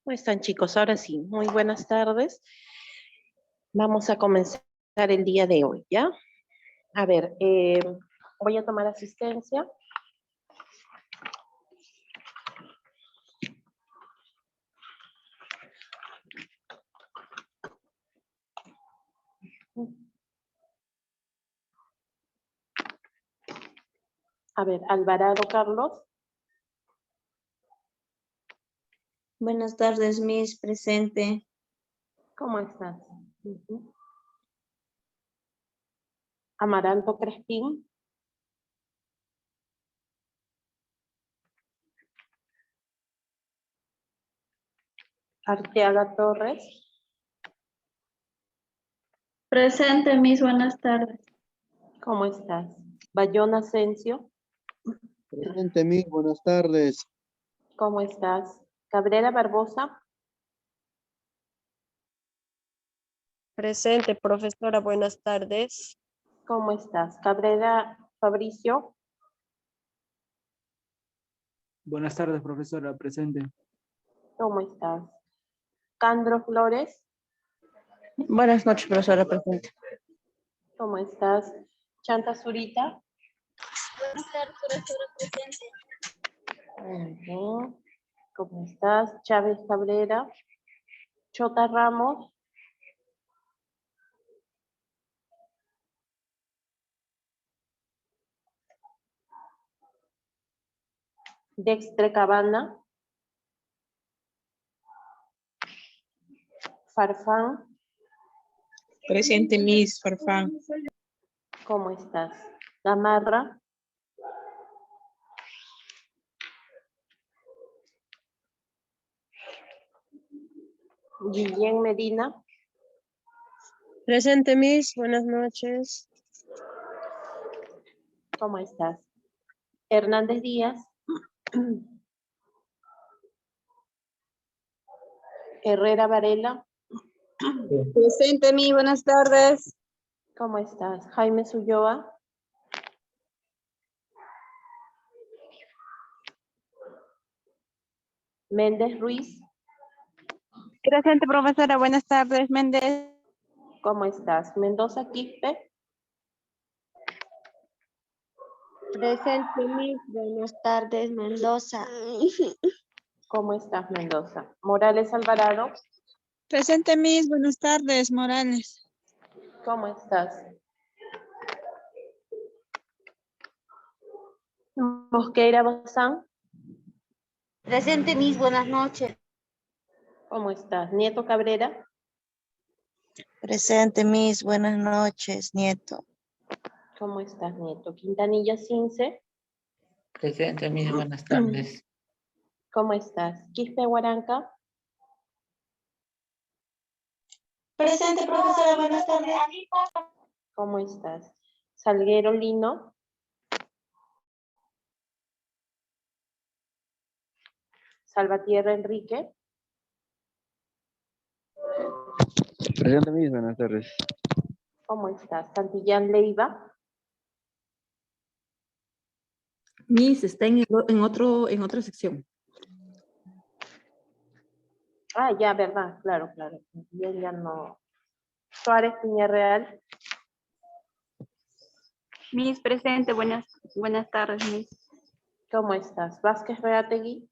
¿Cómo están, chicos? Ahora sí, muy buenas tardes. Vamos a comenzar el día de hoy, ¿ya? A ver, voy a tomar asistencia. A ver, Alvarado Carlos. Buenas tardes, Miss, presente. ¿Cómo estás? Amaranto Crespín. Arteaga Torres. Presente, Miss, buenas tardes. ¿Cómo estás? Bayón Asensio. Presente, Miss, buenas tardes. ¿Cómo estás? Cabrera Barbosa. Presente, profesora, buenas tardes. ¿Cómo estás? Cabrera Fabricio. Buenas tardes, profesora, presente. ¿Cómo estás? Candro Flores. Buenas noches, profesora, presente. ¿Cómo estás? Chanta Zurita. Buenas tardes, profesora, presente. Muy bien. ¿Cómo estás? Chávez Cabrera. Chota Ramos. Dextre Cabana. Farfán. Presente, Miss Farfán. ¿Cómo estás? Gamarra. Guillén Medina. Presente, Miss, buenas noches. ¿Cómo estás? Hernández Díaz. Herrera Varela. Presente, Miss, buenas tardes. ¿Cómo estás? Jaime Ulloa. Méndez Ruiz. Presente, profesora. Buenas tardes, Méndez. ¿Cómo estás? Mendoza Quispe. Presente, Miss, buenas tardes, Mendoza. ¿Cómo estás, Mendoza? Morales Alvarado. Presente, Miss. Buenas tardes, Morales. ¿Cómo estás? Mosqueira Bazán. Presente, Miss, buenas noches. ¿Cómo estás? Nieto Cabrera. Presente, Miss. Buenas noches, Nieto. ¿Cómo estás, Nieto? Quintanilla Cince. Presente, Miss, buenas tardes. ¿Cómo estás? Quispe Huaranca. Presente, profesora, buenas tardes. ¿Cómo estás? Salguero Lino. Salvatierra Enrique. Presente, Miss, buenas tardes. ¿Cómo estás? Santillán Leiva. Miss está en otra sección. Ah, ya, verdad, claro, claro. Bien, ya no. Suárez Piñarreal. Miss, presente. Buenas tardes, Miss. ¿Cómo estás? Vázquez Reategui.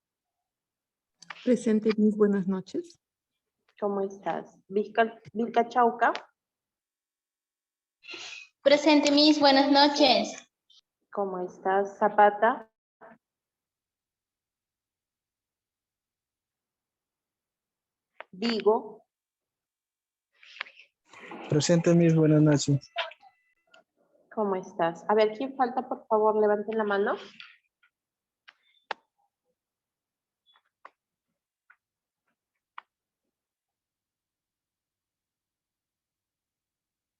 Presente, Miss, buenas noches. ¿Cómo estás? Vilca Chauca. Presente, Miss, buenas noches. ¿Cómo estás? Zapata. Vigo. Presente, Miss, buenas noches. ¿Cómo estás? A ver, ¿quién falta? Por favor, levanten la mano.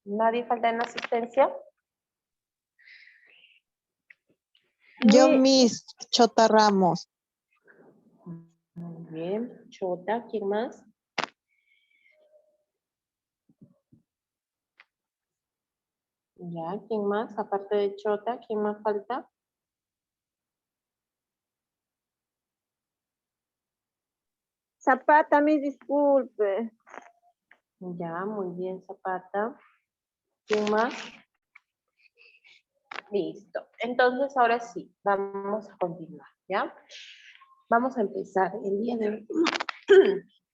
¿Nadie falta en asistencia? Yo, Miss Chota Ramos. Muy bien. Chota, ¿quién más? Ya, ¿quién más? Aparte de Chota, ¿quién más falta? Zapata, me disculpe. Ya, muy bien, Zapata. ¿Quién más? Listo. Entonces, ahora sí, vamos a continuar, ¿ya? Vamos a empezar el día de hoy.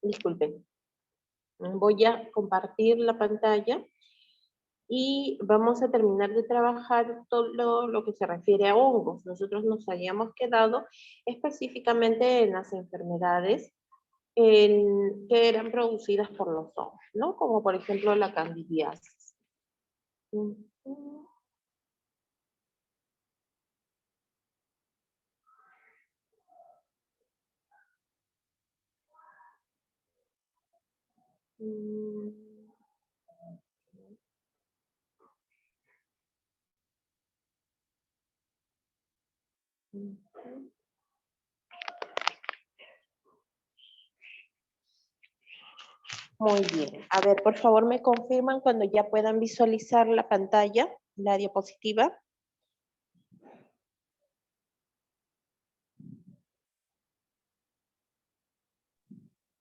Disculpen. Voy a compartir la pantalla y vamos a terminar de trabajar todo lo que se refiere a hongos. Nosotros nos habíamos quedado específicamente en las enfermedades que eran producidas por los hongos, ¿no? Como por ejemplo la candidiasis. Ujú. Mm. Ujú. Muy bien. A ver, por favor, me confirman cuando ya puedan visualizar la pantalla, la diapositiva.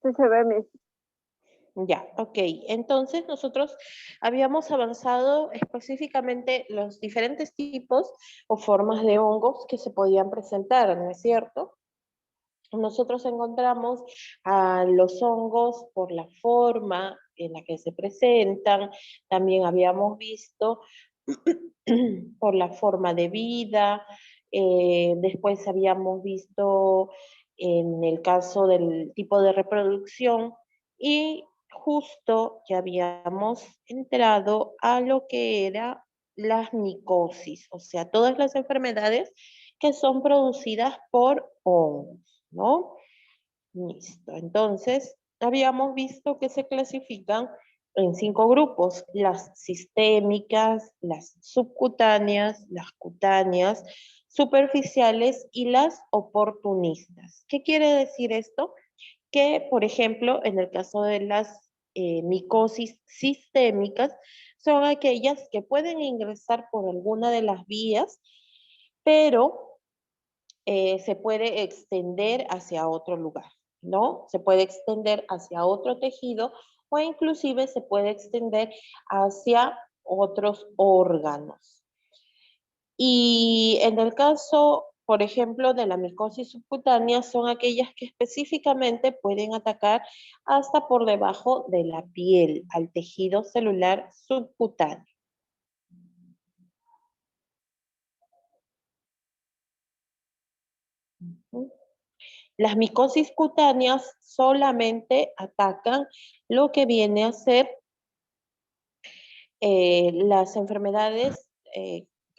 Sí se ve, Miss. Ya, ok. Entonces nosotros habíamos avanzado específicamente los diferentes tipos o formas de hongos que se podían presentar, ¿no es cierto? Nosotros encontramos a los hongos por la forma en la que se presentan, también habíamos visto por la forma de vida, después habíamos visto en el caso del tipo de reproducción y justo ya habíamos entrado a lo que era las micosis, o sea, todas las enfermedades que son producidas por hongos, ¿no? Listo. Entonces, habíamos visto que se clasifican en 5 grupos: las sistémicas, las subcutáneas, las cutáneas, superficiales y las oportunistas. ¿Qué quiere decir esto? Que, por ejemplo, en el caso de las micosis sistémicas, son aquellas que pueden ingresar por alguna de las vías, pero se puede extender hacia otro lugar, ¿no? Se puede extender hacia otro tejido o inclusive se puede extender hacia otros órganos. Y en el caso, por ejemplo, de la micosis subcutánea, son aquellas que específicamente pueden atacar hasta por debajo de la piel, al tejido celular subcutáneo. Las micosis cutáneas solamente atacan lo que viene a ser las enfermedades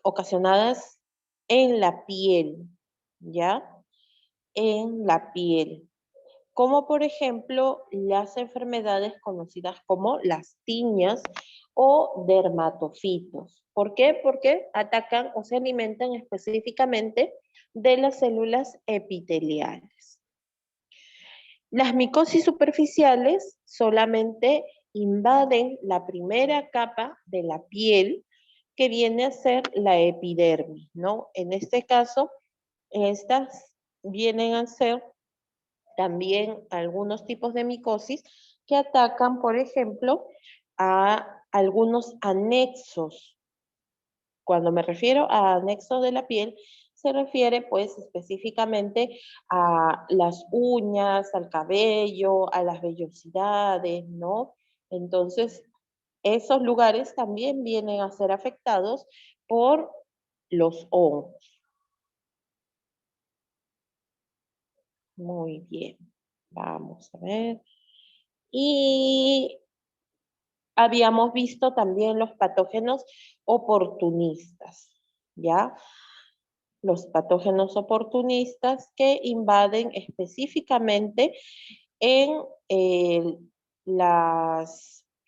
ocasionadas en la piel, ¿ya? En la piel. Como por ejemplo las enfermedades conocidas como las tiñas o dermatofitos. ¿Por qué? Porque atacan o se alimentan específicamente de las células epiteliales. Las micosis superficiales solamente invaden la primera capa de la piel, que viene a ser la epidermis, ¿no? En este caso, estas vienen a ser también algunos tipos de micosis que atacan, por ejemplo, a algunos anexos. Cuando me refiero a anexos de la piel, se refiere pues específicamente a las uñas, al cabello, a las vellosidades, ¿no? Entonces, esos lugares también vienen a ser afectados por los hongos. Muy bien, vamos a ver. Y habíamos visto también los patógenos oportunistas, ¿ya? Los patógenos oportunistas que invaden específicamente en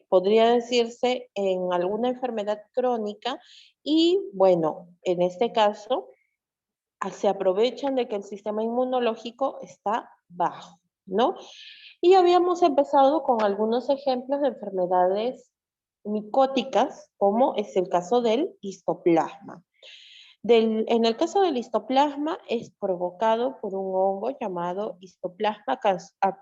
podría decirse, en alguna enfermedad crónica y, bueno, en este caso, se aprovechan de que el sistema inmunológico está bajo, ¿no? Y habíamos empezado con algunos ejemplos de enfermedades micóticas, como es el caso del histoplasma. En el caso del histoplasma es provocado por un hongo llamado Histoplasma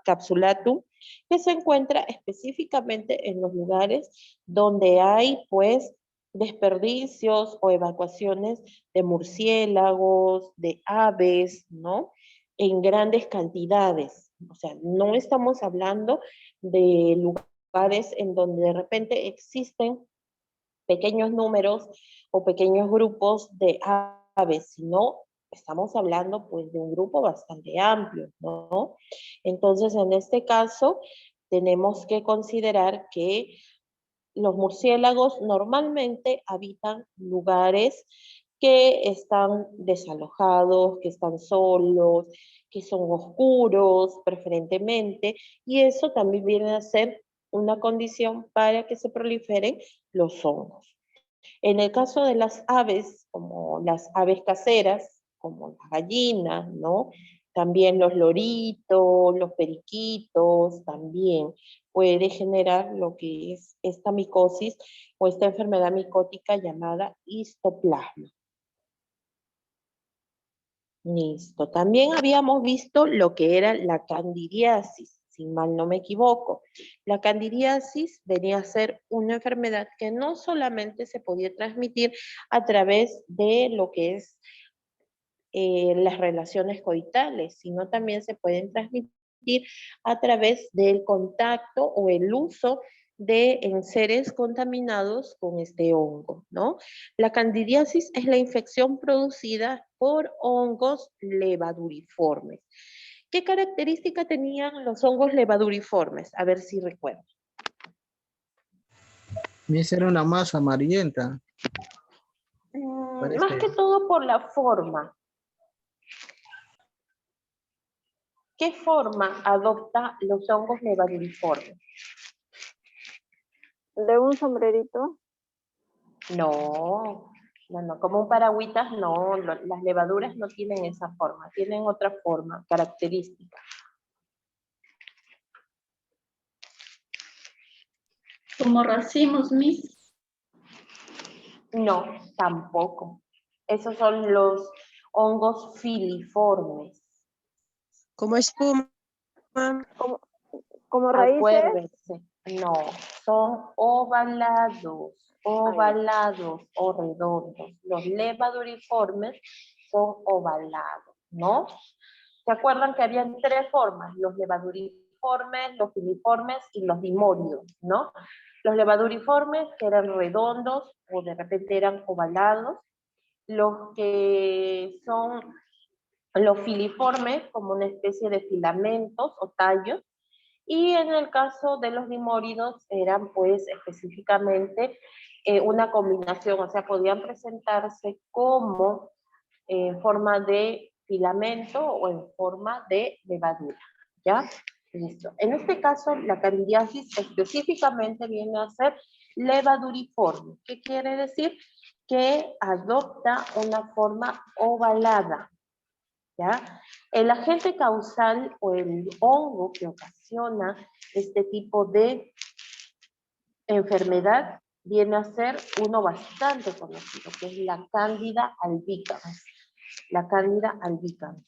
capsulatum, que se encuentra específicamente en los lugares donde hay pues desperdicios o evacuaciones de murciélagos, de aves, ¿no? En grandes cantidades. O sea, no estamos hablando de lugares en donde de repente existen pequeños números o pequeños grupos de aves, sino estamos hablando pues de un grupo bastante amplio, ¿no? Entonces, en este caso, tenemos que considerar que los murciélagos normalmente habitan lugares que están desalojados, que están solos, que son oscuros preferentemente, y eso también viene a ser una condición para que se proliferen los hongos. En el caso de las aves, como las aves caseras, como las gallinas, ¿no? También los loritos, los periquitos, también puede generar lo que es esta micosis o esta enfermedad micótica llamada histoplasma. Listo. También habíamos visto lo que era la candidiasis, si mal no me equivoco. La candidiasis venía a ser una enfermedad que no solamente se podía transmitir a través de lo que es las relaciones coitales, sino también se pueden transmitir a través del contacto o el uso de enseres contaminados con este hongo, ¿no? La candidiasis es la infección producida por hongos levaduriformes. ¿Qué característica tenían los hongos levaduriformes? A ver si recuerdo. Miss, era una masa amarillenta. Más que todo por la forma. ¿Qué forma adopta los hongos levaduriformes? ¿De un sombrerito? No, como un paragüitas no, las levaduras no tienen esa forma, tienen otra forma característica. Como racimos, Miss. No, tampoco. Esos son los hongos filiformes. Como espuma. ¿Como raíces? Acuérdense, no, son ovalados o redondos. Los levaduriformes son ovalados, ¿no? ¿Se acuerdan que habían tres formas? Los levaduriformes, los filiformes y los dimóridos, ¿no? Los levaduriformes que eran redondos o de repente eran ovalados. Los que son los filiformes como una especie de filamentos o tallos. Y en el caso de los dimóridos eran pues específicamente una combinación, o sea, podían presentarse como en forma de filamento o en forma de levadura, ¿ya? Listo. En este caso, la candidiasis específicamente viene a ser levaduriforme. ¿Qué quiere decir? Que adopta una forma ovalada, ¿ya? El agente causal o el hongo que ocasiona este tipo de enfermedad viene a ser uno bastante conocido, que es la Candida albicans. La Candida albicans,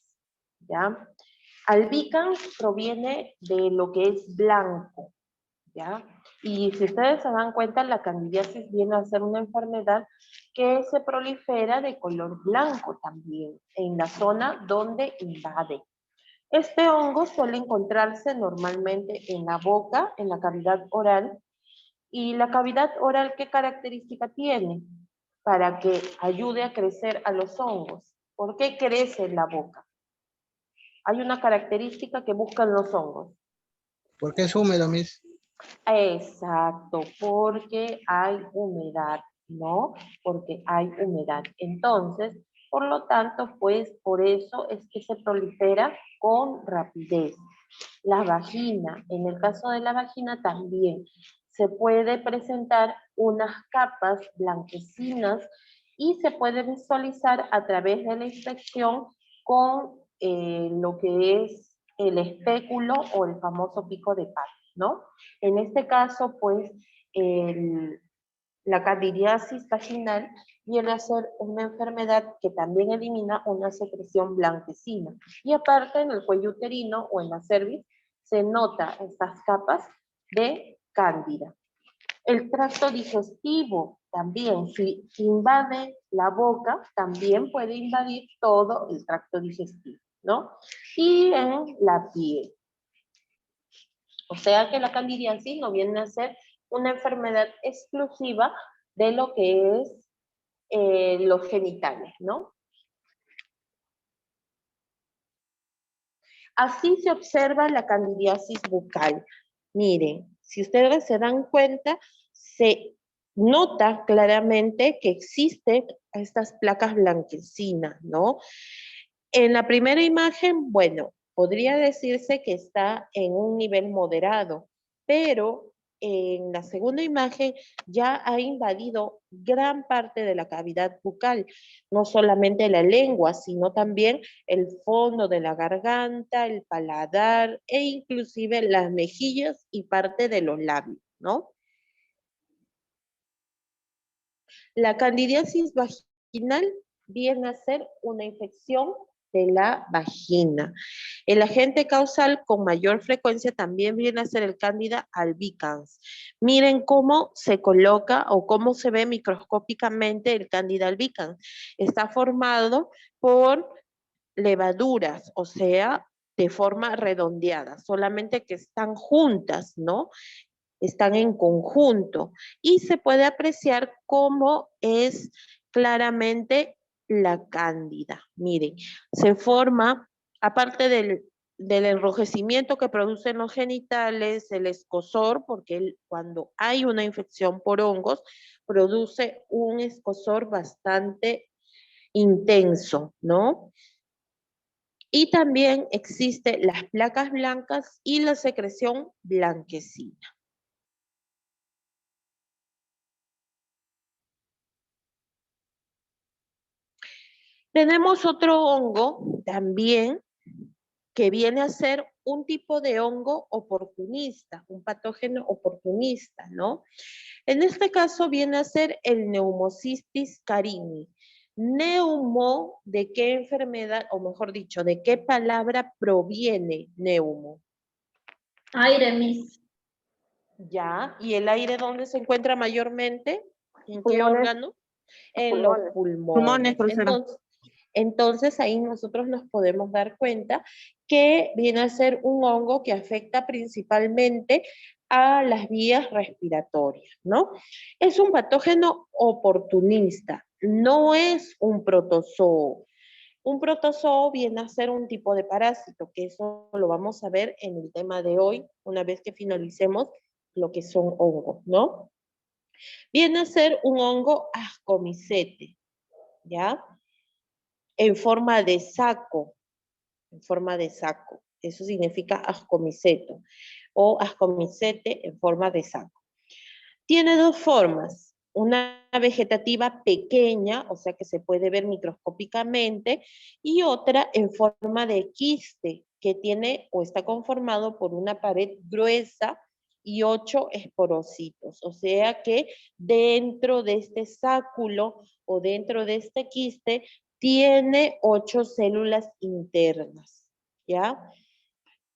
¿ya? Albicans proviene de lo que es blanco, ¿ya? Y si ustedes se dan cuenta, la candidiasis viene a ser una enfermedad que se prolifera de color blanco también, en la zona donde invade. Este hongo suele encontrarse normalmente en la boca, en la cavidad oral. ¿Y la cavidad oral qué característica tiene? Para que ayude a crecer a los hongos. ¿Por qué crece en la boca? Hay una característica que buscan los hongos. ¿Por qué es húmedo, Miss? Exacto, porque hay humedad, ¿no? Porque hay humedad. Entonces, por lo tanto, pues por eso es que se prolifera con rapidez. La vagina, en el caso de la vagina también, se puede presentar unas capas blanquecinas y se puede visualizar a través de la inspección con lo que es el espéculo o el famoso pico de pata, ¿no? En este caso, pues, La candidiasis vaginal viene a ser una enfermedad que también elimina una secreción blanquecina. Y aparte en el cuello uterino o en la cervix se nota estas capas de cándida. El tracto digestivo también, si invade la boca, también puede invadir todo el tracto digestivo, ¿no? Y en la piel. O sea que la candidiasis no viene a ser una enfermedad exclusiva de lo que es los genitales, ¿no? Así se observa la candidiasis bucal. Miren, si ustedes se dan cuenta, se nota claramente que existen estas placas blanquecinas, ¿no? En la primera imagen, bueno, podría decirse que está en un nivel moderado, pero en la segunda imagen ya ha invadido gran parte de la cavidad bucal, no solamente la lengua, sino también el fondo de la garganta, el paladar e inclusive las mejillas y parte de los labios, ¿no? La candidiasis vaginal viene a ser una infección de la vagina. El agente causal con mayor frecuencia también viene a ser el Candida albicans. Miren cómo se coloca o cómo se ve microscópicamente el Candida albicans. Está formado por levaduras, o sea, de forma redondeada, solamente que están juntas, ¿no? Están en conjunto y se puede apreciar cómo es claramente la cándida. Miren, se forma, aparte del enrojecimiento que producen los genitales, el escozor, porque cuando hay una infección por hongos, produce un escozor bastante intenso, ¿no? Y también existen las placas blancas y la secreción blanquecina. Tenemos otro hongo también que viene a ser un tipo de hongo oportunista, un patógeno oportunista, ¿no? En este caso viene a ser el Pneumocystis carini. Neumo, ¿de qué enfermedad, o mejor dicho, de qué palabra proviene neumo? Aire, Miss. Ya, ¿y el aire dónde se encuentra mayormente? ¿En qué Pulmones. órgano? En los Pulmones, pulmones. profesora. Entonces ahí nosotros nos podemos dar cuenta que viene a ser un hongo que afecta principalmente a las vías respiratorias, ¿no? Es un patógeno oportunista, no es un protozoo. Un protozoo viene a ser un tipo de parásito, que eso lo vamos a ver en el tema de hoy, una vez que finalicemos lo que son hongos, ¿no? Viene a ser un hongo ascomicete, ¿ya? En forma de saco, en forma de saco. Eso significa ascomiceto o ascomicete en forma de saco. Tiene dos formas, una vegetativa pequeña, o sea que se puede ver microscópicamente, y otra en forma de quiste, que tiene o está conformado por una pared gruesa y 8 esporocitos. O sea que dentro de este sáculo o dentro de este quiste tiene 8 células internas, ¿ya?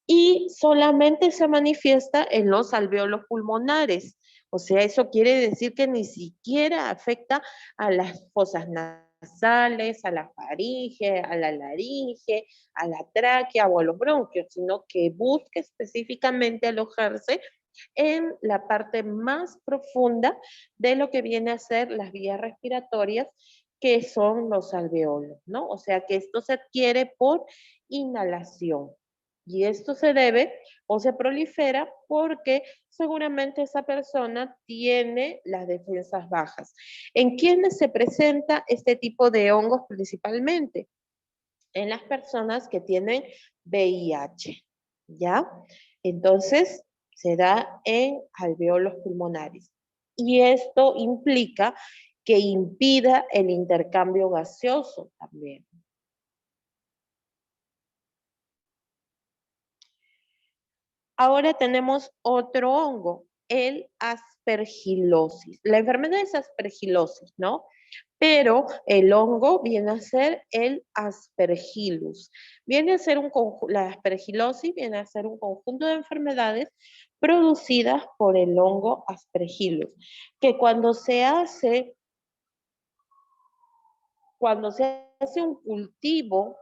Y solamente se manifiesta en los alvéolos pulmonares. O sea, eso quiere decir que ni siquiera afecta a las fosas nasales, a la faringe, a la laringe, a la tráquea o a los bronquios, sino que busca específicamente alojarse en la parte más profunda de lo que viene a ser las vías respiratorias, que son los alveolos, ¿no? O sea que esto se adquiere por inhalación. Y esto se debe o se prolifera porque seguramente esa persona tiene las defensas bajas. ¿En quiénes se presenta este tipo de hongos principalmente? En las personas que tienen VIH, ¿ya? Entonces, se da en alveolos pulmonares. Y esto implica que impida el intercambio gaseoso también. Ahora tenemos otro hongo, el aspergilosis. La enfermedad es aspergilosis, ¿no? Pero el hongo viene a ser el aspergillus. Viene a ser la aspergilosis viene a ser un conjunto de enfermedades producidas por el hongo aspergillus, que cuando se hace un cultivo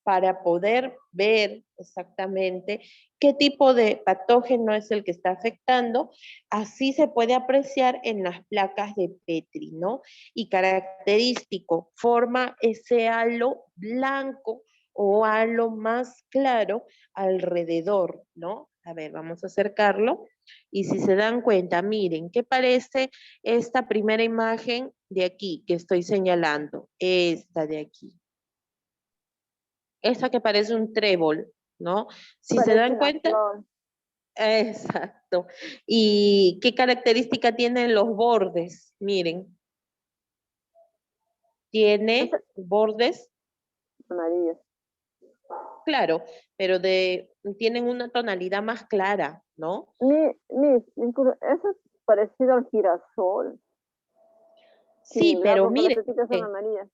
para poder ver exactamente qué tipo de patógeno es el que está afectando, así se puede apreciar en las placas de Petri, ¿no? Y característico, forma ese halo blanco o halo más claro alrededor, ¿no? A ver, vamos a acercarlo. Y si se dan cuenta, miren, ¿qué parece esta primera imagen de aquí que estoy señalando? Esta de aquí. Esa que parece un trébol, ¿no? Si se Parece dan una cuenta, flor. exacto. ¿Y qué característica tienen los bordes? Miren, tiene Ese- bordes, Amarillo. claro, pero tienen una tonalidad más clara, ¿no? Eso es parecido al girasol. Sí, Similar, pero porque las miren, pepitas son amarillas.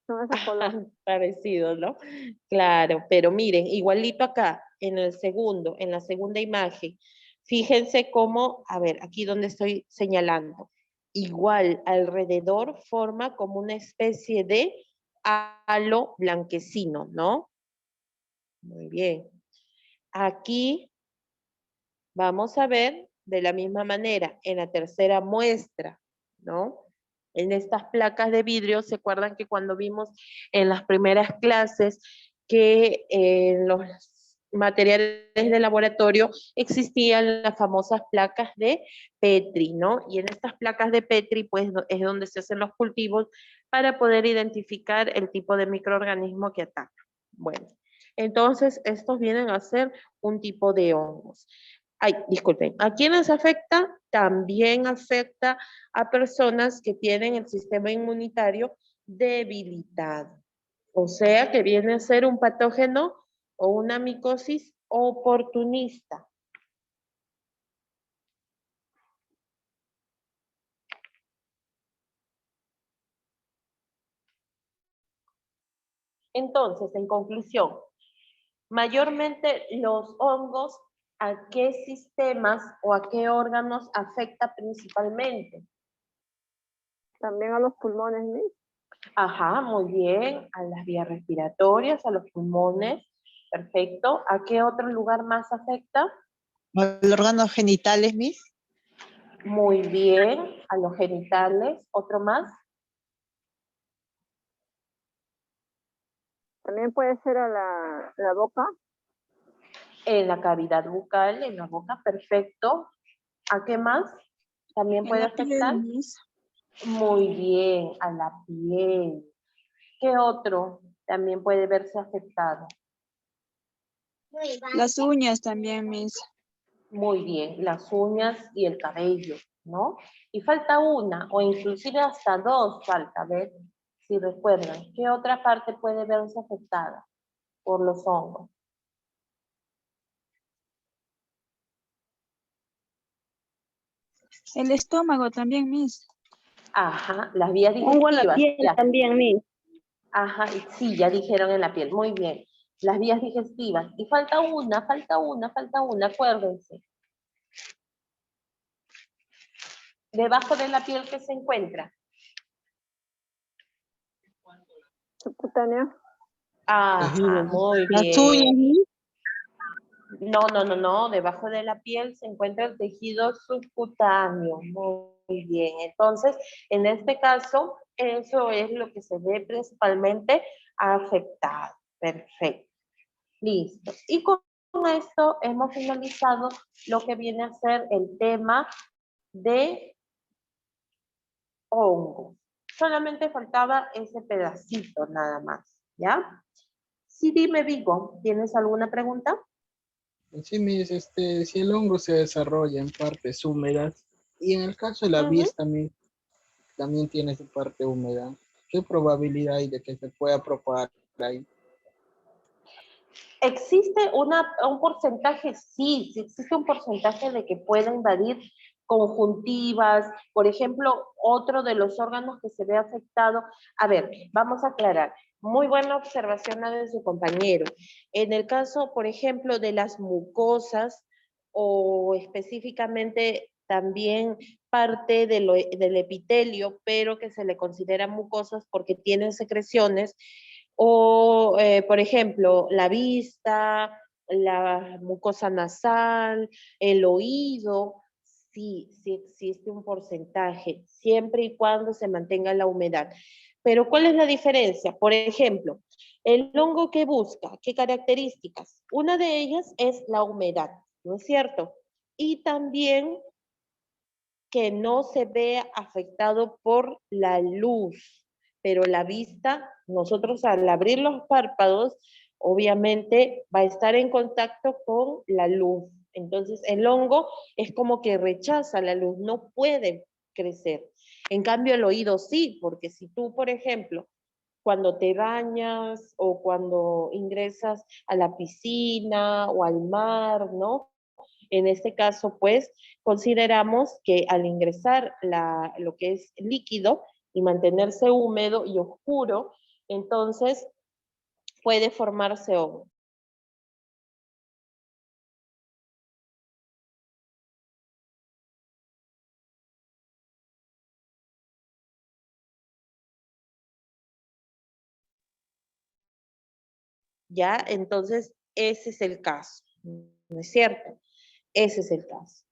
Son ese color. parecido, ¿no? Claro, pero miren, igualito acá, en la segunda imagen. Fíjense cómo, a ver, aquí donde estoy señalando, igual alrededor forma como una especie de halo blanquecino, ¿no? Muy bien. Aquí vamos a ver de la misma manera, en la tercera muestra, ¿no? En estas placas de vidrio, ¿se acuerdan que cuando vimos en las primeras clases que en los materiales de laboratorio existían las famosas placas de Petri, ¿no? Y en estas placas de Petri, pues, es donde se hacen los cultivos para poder identificar el tipo de microorganismo que ataca. Bueno, entonces estos vienen a ser un tipo de hongos. Ay, disculpen, ¿a quiénes afecta? También afecta a personas que tienen el sistema inmunitario debilitado. O sea, que viene a ser un patógeno o una micosis oportunista. Entonces, en conclusión, mayormente los hongos, ¿a qué sistemas o a qué órganos afecta principalmente? También a los pulmones, Miss. Ajá, muy bien. A las vías respiratorias, a los pulmones. Perfecto. ¿A qué otro lugar más afecta? Los órganos genitales, Miss. Muy bien. A los genitales. ¿Otro más? También puede ser a la boca. En la cavidad bucal, en la boca. Perfecto. ¿A qué más? También En puede la piel, afectar. Miss. Muy bien. A la piel. ¿Qué otro también puede verse afectado? Las uñas también, Miss. Muy bien, las uñas y el cabello, ¿no? Y falta una, o inclusive hasta dos falta, a ver si recuerdan. ¿Qué otra parte puede verse afectada por los hongos? El estómago también, Miss. Ajá, las vías Hongo en la digestivas. piel Ya. también, Miss. Ajá, y sí, ya dijeron en la piel, muy bien. Las vías digestivas. Y falta una, acuérdense. Debajo de la piel que se encuentra. Subcutáneo. Ajá, muy Las uñas, bien. Miss. No. Debajo de la piel se encuentra el tejido subcutáneo. Muy bien. Entonces, en este caso, eso es lo que se ve principalmente afectado. Perfecto. Listo. Y con esto hemos finalizado lo que viene a ser el tema de hongos. Solamente faltaba ese pedacito nada más, ¿ya? Sí, dime, Vigo, ¿tienes alguna pregunta? Sí, Miss, si el hongo se desarrolla en partes húmedas, y en el caso de la Ujú. bies también tiene su parte húmeda, ¿qué probabilidad hay de que se pueda propagar ahí? ¿Existe un porcentaje? Sí, sí existe un porcentaje de que pueda invadir conjuntivas, por ejemplo, otro de los órganos que se ve afectado. A ver, vamos a aclarar. Muy buena observación la de su compañero. En el caso, por ejemplo, de las mucosas o específicamente también parte del epitelio, pero que se le considera mucosas porque tienen secreciones, o, por ejemplo, la vista, la mucosa nasal, el oído, sí, sí existe un porcentaje, siempre y cuando se mantenga la humedad. Pero ¿cuál es la diferencia? Por ejemplo, el hongo que busca, ¿qué características? Una de ellas es la humedad, ¿no es cierto? Y también que no se vea afectado por la luz, pero la vista, nosotros al abrir los párpados, obviamente va a estar en contacto con la luz. Entonces el hongo es como que rechaza la luz, no puede crecer. En cambio el oído sí, porque si tú, por ejemplo, cuando te bañas o cuando ingresas a la piscina o al mar, ¿no? En este caso, pues, consideramos que al ingresar lo que es líquido y mantenerse húmedo y oscuro, entonces puede formarse hongo. ¿Ya? Entonces, ese es el caso, ¿no es cierto? Ese es el caso.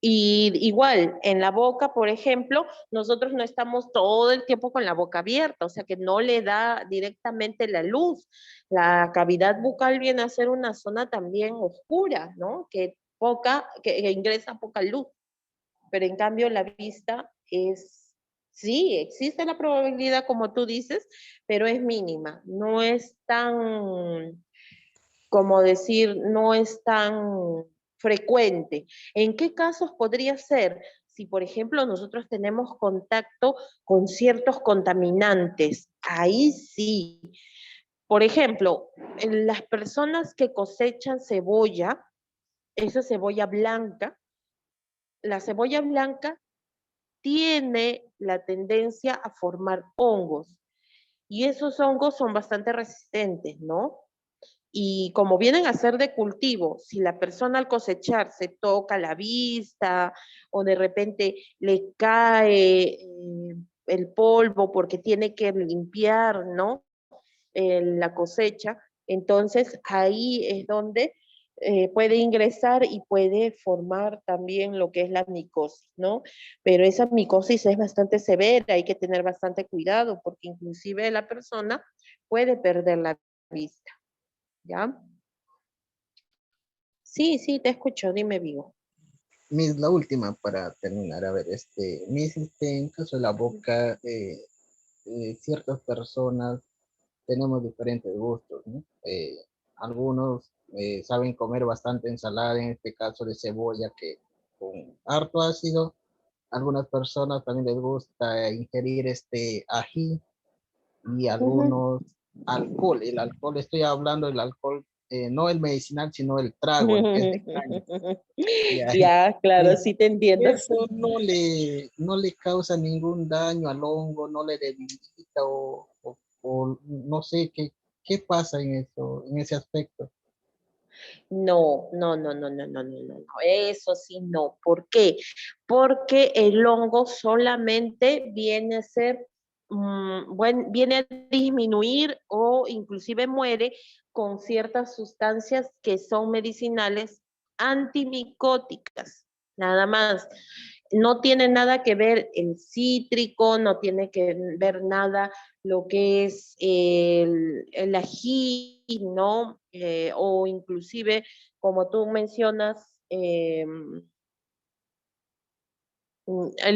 Y igual, en la boca, por ejemplo, nosotros no estamos todo el tiempo con la boca abierta, o sea que no le da directamente la luz. La cavidad bucal viene a ser una zona también oscura, ¿no? Que ingresa poca luz. Pero en cambio la vista sí, existe la probabilidad, como tú dices, pero es mínima. No es tan, como decir, no es tan frecuente. ¿En qué casos podría ser? Si, por ejemplo, nosotros tenemos contacto con ciertos contaminantes, ahí sí. Por ejemplo, en las personas que cosechan cebolla, esa cebolla blanca, la cebolla blanca tiene la tendencia a formar hongos y esos hongos son bastante resistentes, ¿no? Y como vienen a ser de cultivo, si la persona al cosechar se toca la vista o de repente le cae el polvo porque tiene que limpiar, ¿no? La cosecha, entonces ahí es donde puede ingresar y puede formar también lo que es la micosis, ¿no? Pero esa micosis es bastante severa, hay que tener bastante cuidado porque inclusive la persona puede perder la vista. ¿Ya? Sí, sí, te escucho, dime, Vigo. Miss, la última para terminar. A ver, Miss, en caso de la boca, ciertas personas tenemos diferentes gustos, ¿no? Algunos saben comer bastante ensalada, en este caso de cebolla, que con harto ácido. Algunas personas también les gusta ingerir ají y algunos alcohol. El alcohol, estoy hablando del alcohol, no el medicinal, sino el trago, el que es de caña. Ya, claro, Y sí te entiendo. eso no le causa ningún daño al hongo, no le debilita o no sé qué pasa en eso, en ese aspecto. No, no, no, no, no, no, no, no, no, eso sí no. ¿Por qué? Porque el hongo solamente viene a ser, viene a disminuir o inclusive muere con ciertas sustancias que son medicinales antimicóticas, nada más. No tiene nada que ver el cítrico, no tiene que ver nada lo que es el ají, ¿no? O inclusive, como tú mencionas, el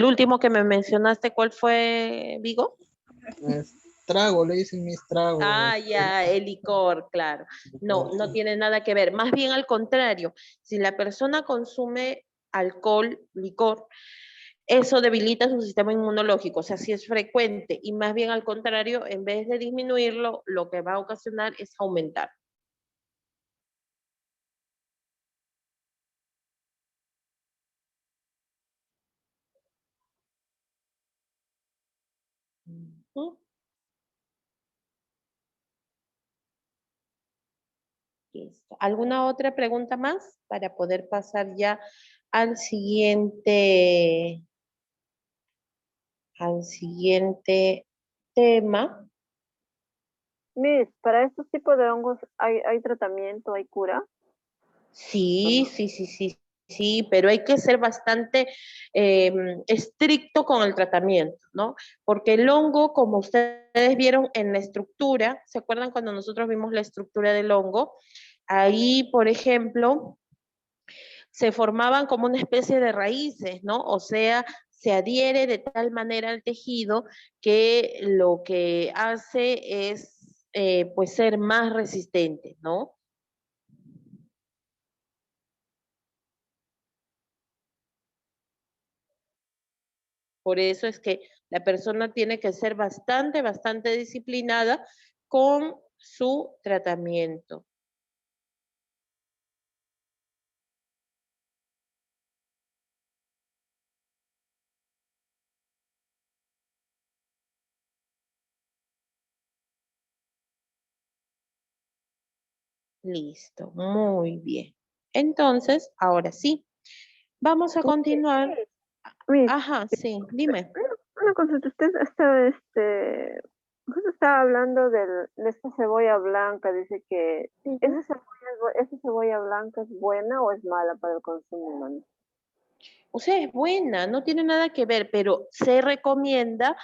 último que me mencionaste, ¿cuál fue, Vigo? Trago, le dicen mis tragos. Ah, ya, el licor, claro. No, no tiene nada que ver. Más bien al contrario, si la persona consume alcohol, licor, eso debilita su sistema inmunológico, o sea, si es frecuente y más bien al contrario, en vez de disminuirlo, lo que va a ocasionar es aumentar. Ujú. Listo. ¿Alguna otra pregunta más para poder pasar ya al siguiente tema? Miss, para estos tipos de hongos hay tratamiento, hay cura. Sí, sí, pero hay que ser bastante estricto con el tratamiento, ¿no? Porque el hongo, como ustedes vieron en la estructura, ¿se acuerdan cuando nosotros vimos la estructura del hongo? Ahí, por ejemplo, se formaban como una especie de raíces, ¿no? O sea, se adhiere de tal manera al tejido que lo que hace es, pues, ser más resistente, ¿no? Por eso es que la persona tiene que ser bastante disciplinada con su tratamiento. Listo, muy bien. Entonces, ahora sí, vamos a continuar. Miss, Ajá, sí, dime. una consulta, usted estaba hablando de esta cebolla blanca, dice que esa cebolla blanca es buena o es mala para el consumo humano. O sea, es buena, no tiene nada que ver, pero se recomienda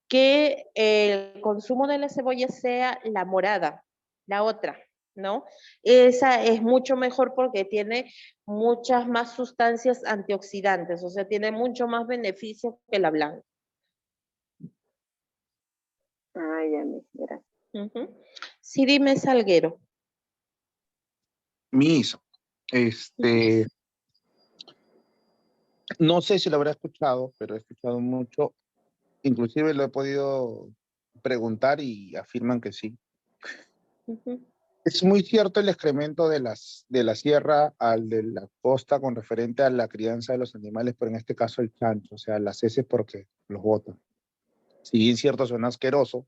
que el consumo de la cebolla sea la morada, la otra, ¿no? Esa es mucho mejor porque tiene muchas más sustancias antioxidantes, o sea, tiene mucho más beneficio que la blanca. Ah, ya, Miss, gracias. Ujú. Sí, dime, Salguero. Miss, no sé si lo habrá escuchado, pero he escuchado mucho, inclusive lo he podido preguntar y afirman que sí. Ujú. Es muy cierto el excremento de la sierra al de la costa con referente a la crianza de los animales, pero en este caso el chancho, o sea, las heces porque los botan. Si bien cierto, suena asqueroso,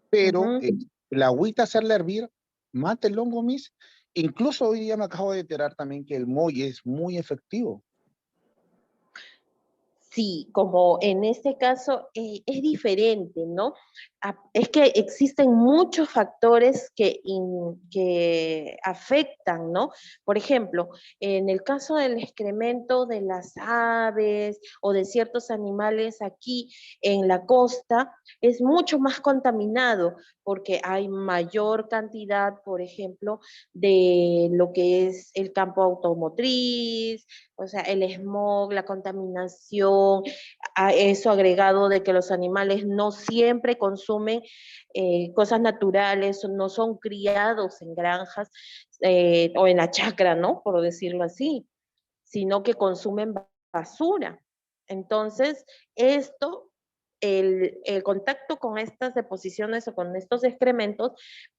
pero Ujú. la agüita hacerla hervir mata el hongo, Miss. Incluso hoy día me acabo de enterar también que el molle es muy efectivo. Sí, como en este caso es diferente, ¿no? Es que existen muchos factores que afectan, ¿no? Por ejemplo, en el caso del excremento de las aves o de ciertos animales aquí en la costa, es mucho más contaminado porque hay mayor cantidad, por ejemplo, de lo que es el campo automotriz, o sea, el smog, la contaminación, a eso agregado de que los animales no siempre consumen cosas naturales, no son criados en granjas o en la chacra, ¿no? Por decirlo así, sino que consumen basura. Entonces, el contacto con estas deposiciones o con estos excrementos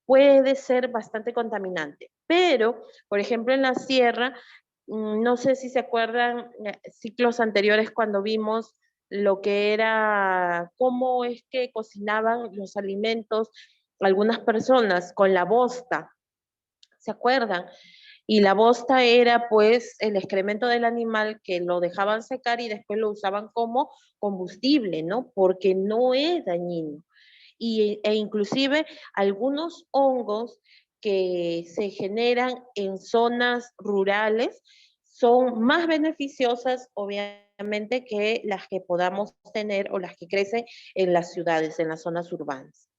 puede ser bastante contaminante. Pero, por ejemplo, en la sierra, no sé si se acuerdan ciclos anteriores cuando vimos lo que era, cómo es que cocinaban los alimentos algunas personas con la bosta, ¿se acuerdan? Y la bosta era pues el excremento del animal que lo dejaban secar y después lo usaban como combustible, ¿no? Porque no es dañino. E inclusive algunos hongos que se generan en zonas rurales son más beneficiosas, obviamente, que las que podamos tener o las que crecen en las ciudades, en las zonas urbanas.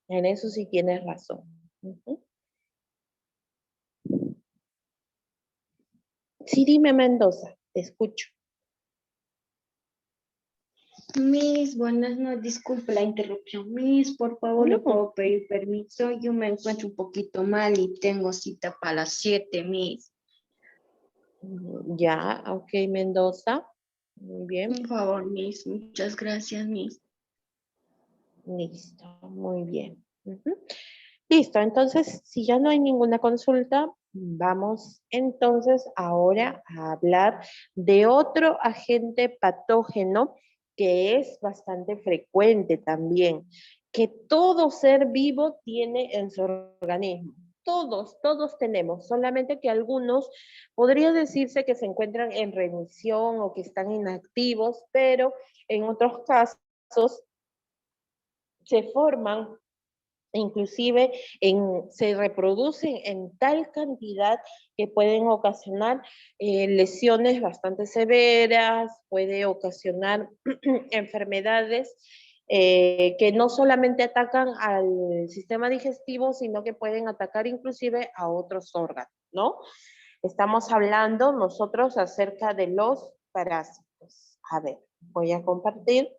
En eso sí tienes razón. Ujú. Sí, dime, Mendoza, te escucho. Miss, buenas noches, disculpe la interrupción. Miss, por favor, le puedo pedir permiso. Yo me encuentro un poquito mal y tengo cita para las 7, Miss. Ya, ok, Mendoza. Muy bien. Por favor, Miss. Muchas gracias, Miss. Listo, muy bien. Ujú. Listo, entonces, si ya no hay ninguna consulta, vamos entonces ahora a hablar de otro agente patógeno que es bastante frecuente también, que todo ser vivo tiene en su organismo. Todos tenemos, solamente que algunos podría decirse que se encuentran en remisión o que están inactivos, pero en otros casos se forman, inclusive se reproducen en tal cantidad que pueden ocasionar lesiones bastante severas, puede ocasionar enfermedades que no solamente atacan al sistema digestivo, sino que pueden atacar inclusive a otros órganos, ¿no? Estamos hablando nosotros acerca de los parásitos. A ver, voy a compartir.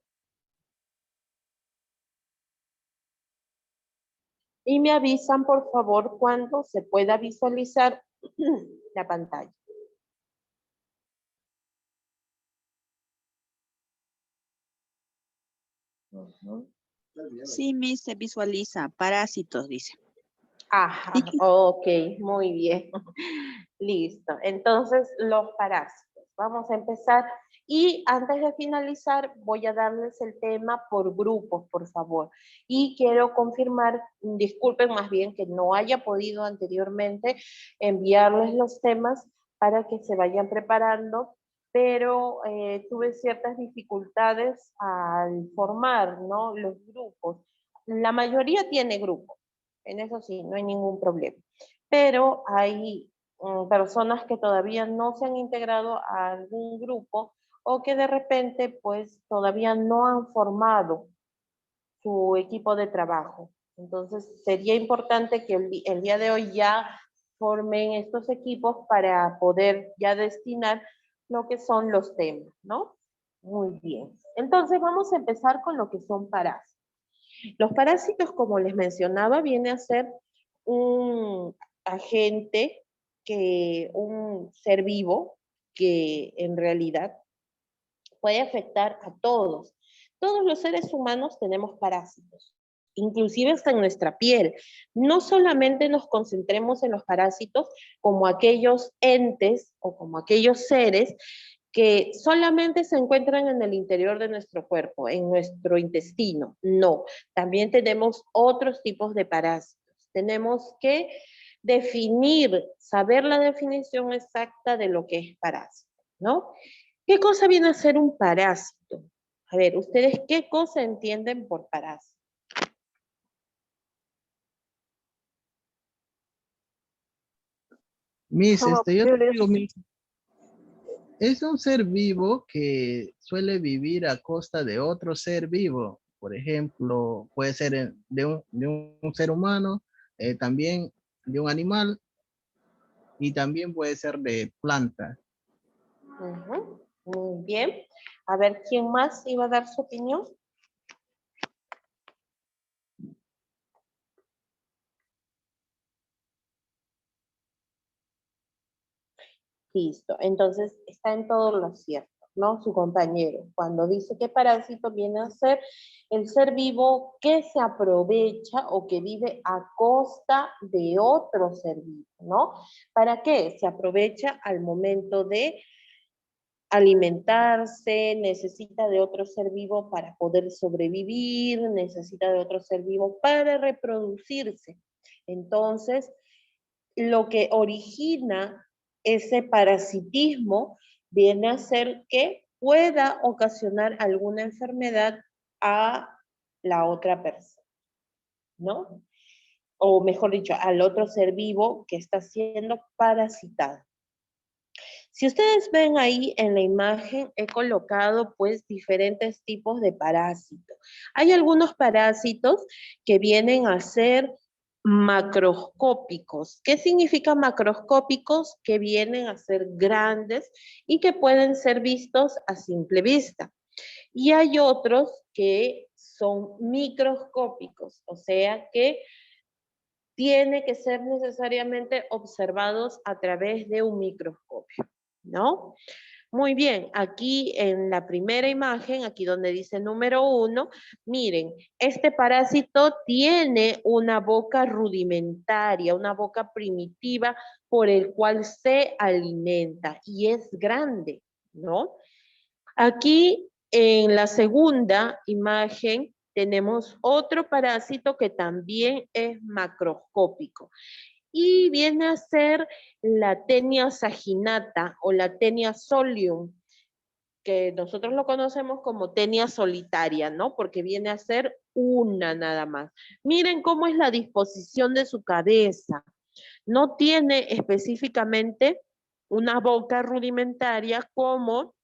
Y me avisan, por favor, cuando se pueda visualizar la pantalla. Ujú. Sí, Miss, se visualiza. Parásitos, dice. Ajá, ok, muy bien. Listo. Entonces, los parásitos. Vamos a empezar. Y antes de finalizar, voy a darles el tema por grupos, por favor. Y quiero confirmar, disculpen más bien que no haya podido anteriormente enviarles los temas para que se vayan preparando, pero tuve ciertas dificultades al formar, ¿no?, los grupos. La mayoría tiene grupos, en eso sí, no hay ningún problema. Pero hay personas que todavía no se han integrado a algún grupo o que de repente pues todavía no han formado su equipo de trabajo. Entonces sería importante que el día de hoy ya formen estos equipos para poder ya destinar lo que son los temas, ¿no? Muy bien. Entonces vamos a empezar con lo que son parásitos. Los parásitos, como les mencionaba, viene a ser un agente, un ser vivo que en realidad puede afectar a todos. Todos los seres humanos tenemos parásitos, inclusive hasta en nuestra piel. No solamente nos concentremos en los parásitos como aquellos entes o como aquellos seres que solamente se encuentran en el interior de nuestro cuerpo, en nuestro intestino. No, también tenemos otros tipos de parásitos. Tenemos que definir, saber la definición exacta de lo que es parásito, ¿no? ¿Qué cosa viene a ser un parásito? A ver, ¿ustedes qué cosa entienden por parásito? Miss, Como yo te digo, curioso. Miss, es un ser vivo que suele vivir a costa de otro ser vivo. Por ejemplo, puede ser de un ser humano, también de un animal y también puede ser de planta. Ujú, muy bien. A ver, ¿quién más iba a dar su opinión? Listo. Entonces, está en todo lo cierto, ¿no? Su compañero, cuando dice que parásito viene a ser el ser vivo que se aprovecha o que vive a costa de otro ser vivo, ¿no? ¿Para qué? Se aprovecha al momento de alimentarse, necesita de otro ser vivo para poder sobrevivir, necesita de otro ser vivo para reproducirse. Entonces, lo que origina ese parasitismo viene a ser que pueda ocasionar alguna enfermedad a la otra persona, ¿no? O mejor dicho, al otro ser vivo que está siendo parasitado. Si ustedes ven ahí en la imagen, he colocado pues diferentes tipos de parásitos. Hay algunos parásitos que vienen a ser macroscópicos. ¿Qué significa macroscópicos? Que vienen a ser grandes y que pueden ser vistos a simple vista. Y hay otros que son microscópicos, o sea que tiene que ser necesariamente observados a través de un microscopio, ¿no? Muy bien, aquí en la primera imagen, aquí donde dice número 1, miren, este parásito tiene una boca rudimentaria, una boca primitiva por el cual se alimenta y es grande, ¿no? Aquí en la segunda imagen tenemos otro parásito que también es macroscópico y viene a ser la Taenia saginata o la Taenia solium, que nosotros lo conocemos como Taenia solitaria, ¿no? Porque viene a ser una nada más. Miren cómo es la disposición de su cabeza. No tiene específicamente una boca rudimentaria como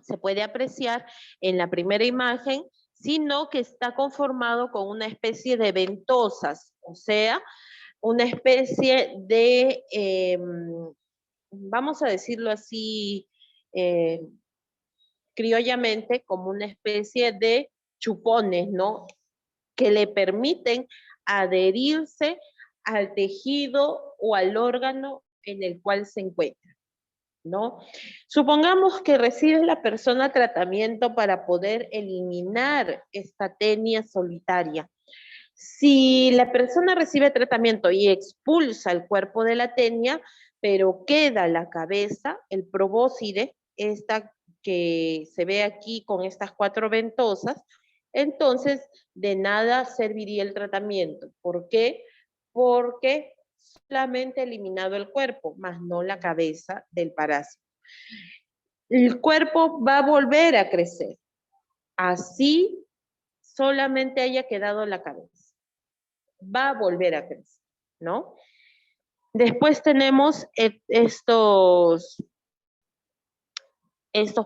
se puede apreciar en la primera imagen, sino que está conformado con una especie de ventosas, o sea, una especie de, vamos a decirlo así, criollamente, como una especie de chupones, ¿no? Que le permiten adherirse al tejido o al órgano en el cual se encuentra, ¿no? Supongamos que recibe la persona tratamiento para poder eliminar esta Taenia solitaria. Si la persona recibe tratamiento y expulsa el cuerpo de la Taenia, pero queda la cabeza, el probóscide, esta que se ve aquí con estas 4 ventosas, entonces de nada serviría el tratamiento. ¿Por qué? Porque solamente eliminado el cuerpo, más no la cabeza del parásito. El cuerpo va a volver a crecer, así solamente haya quedado la cabeza. Va a volver a crecer, ¿no? Después tenemos estos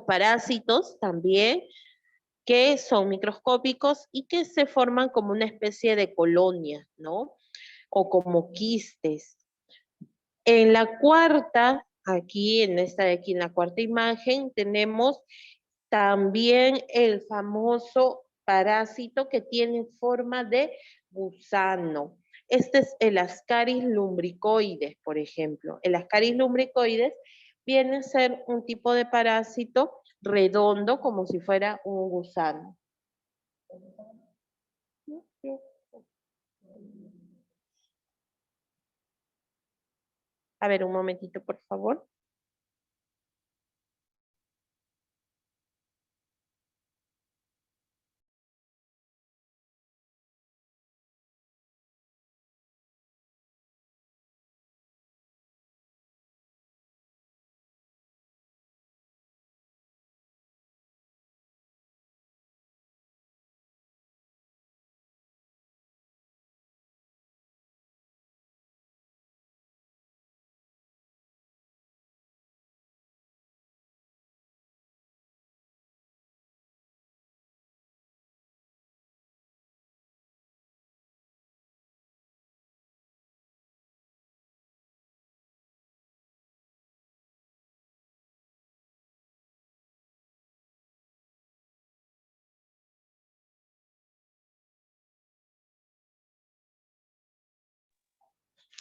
parásitos también, que son microscópicos y que se forman como una especie de colonia, ¿no? O como quistes. En la cuarta, aquí en esta de aquí, en la cuarta imagen, tenemos también el famoso parásito que tiene forma de gusano. Este es el Ascaris lumbricoides, por ejemplo. El Ascaris lumbricoides viene a ser un tipo de parásito redondo, como si fuera un gusano. A ver, un momentito, por favor.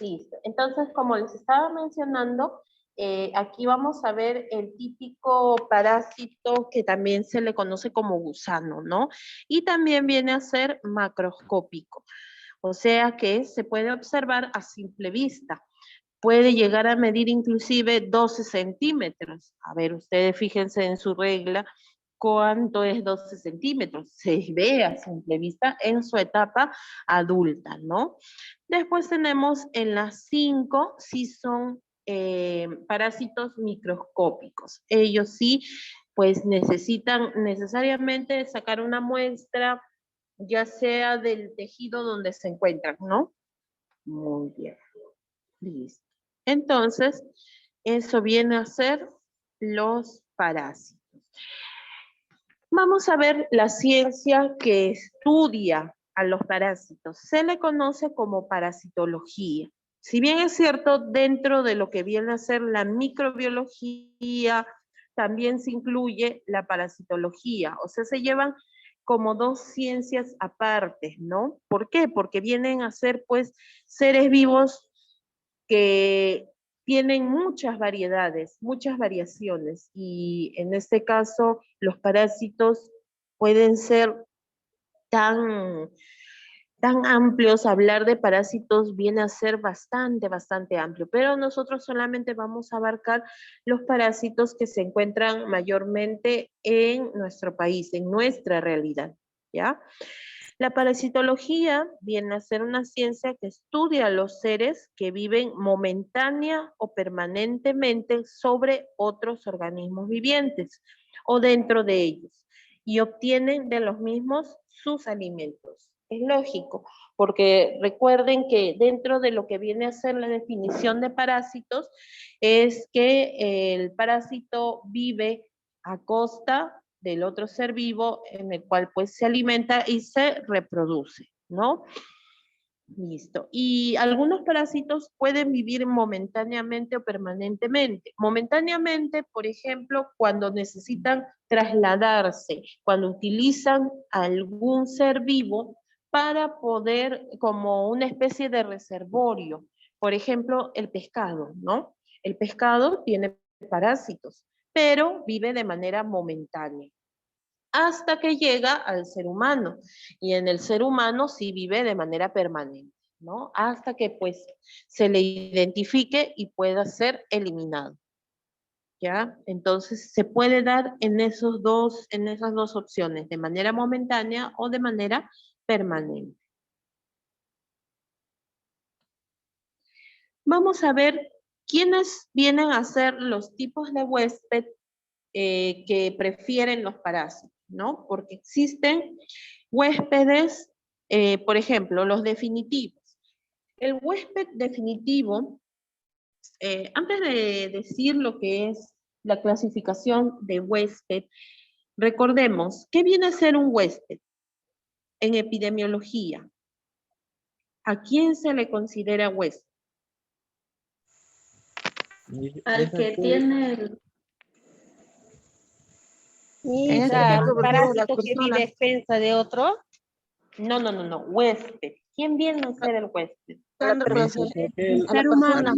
Listo. Entonces, como les estaba mencionando, aquí vamos a ver el típico parásito que también se le conoce como gusano, ¿no? Y también viene a ser macroscópico, o sea que se puede observar a simple vista. Puede llegar a medir inclusive 12 centímetros. A ver, ustedes fíjense en su regla, ¿cuánto es 12 centímetros? Se ve a simple vista en su etapa adulta, ¿no? Después tenemos en las 5, sí son parásitos microscópicos. Ellos sí, pues necesitan necesariamente sacar una muestra, ya sea del tejido donde se encuentran, ¿no? Muy bien. Listo. Entonces, eso viene a ser los parásitos. Vamos a ver la ciencia que estudia a los parásitos. Se le conoce como parasitología. Si bien es cierto, dentro de lo que viene a ser la microbiología, también se incluye la parasitología. O sea, se llevan como 2 ciencias aparte, ¿no? ¿Por qué? Porque vienen a ser, pues, seres vivos que tienen muchas variedades, muchas variaciones, y en este caso los parásitos pueden ser tan amplios. Hablar de parásitos viene a ser bastante amplio, pero nosotros solamente vamos a abarcar los parásitos que se encuentran mayormente en nuestro país, en nuestra realidad, ¿ya? La parasitología viene a ser una ciencia que estudia a los seres que viven momentánea o permanentemente sobre otros organismos vivientes o dentro de ellos, y obtienen de los mismos sus alimentos. Es lógico, porque recuerden que dentro de lo que viene a ser la definición de parásitos es que el parásito vive a costa del otro ser vivo en el cual pues se alimenta y se reproduce, ¿no? Listo. Y algunos parásitos pueden vivir momentáneamente o permanentemente. Momentáneamente, por ejemplo, cuando necesitan trasladarse, cuando utilizan algún ser vivo para poder, como una especie de reservorio. Por ejemplo, el pescado, ¿no? El pescado tiene parásitos, pero vive de manera momentánea, hasta que llega al ser humano, y en el ser humano sí vive de manera permanente, ¿no? Hasta que pues se le identifique y pueda ser eliminado, ¿ya? Entonces se puede dar en esas dos opciones, de manera momentánea o de manera permanente. Vamos a ver quiénes vienen a ser los tipos de huésped que prefieren los parásitos, ¿no? Porque existen huéspedes, por ejemplo, los definitivos. El huésped definitivo, antes de decir lo que es la clasificación de huésped, recordemos, ¿qué viene a ser un huésped en epidemiología? ¿A quién se le considera huésped? Al que tiene el... Un parásito que vive a expensa de otro. No, huésped. ¿Quién viene a ser el huésped? El ser humano.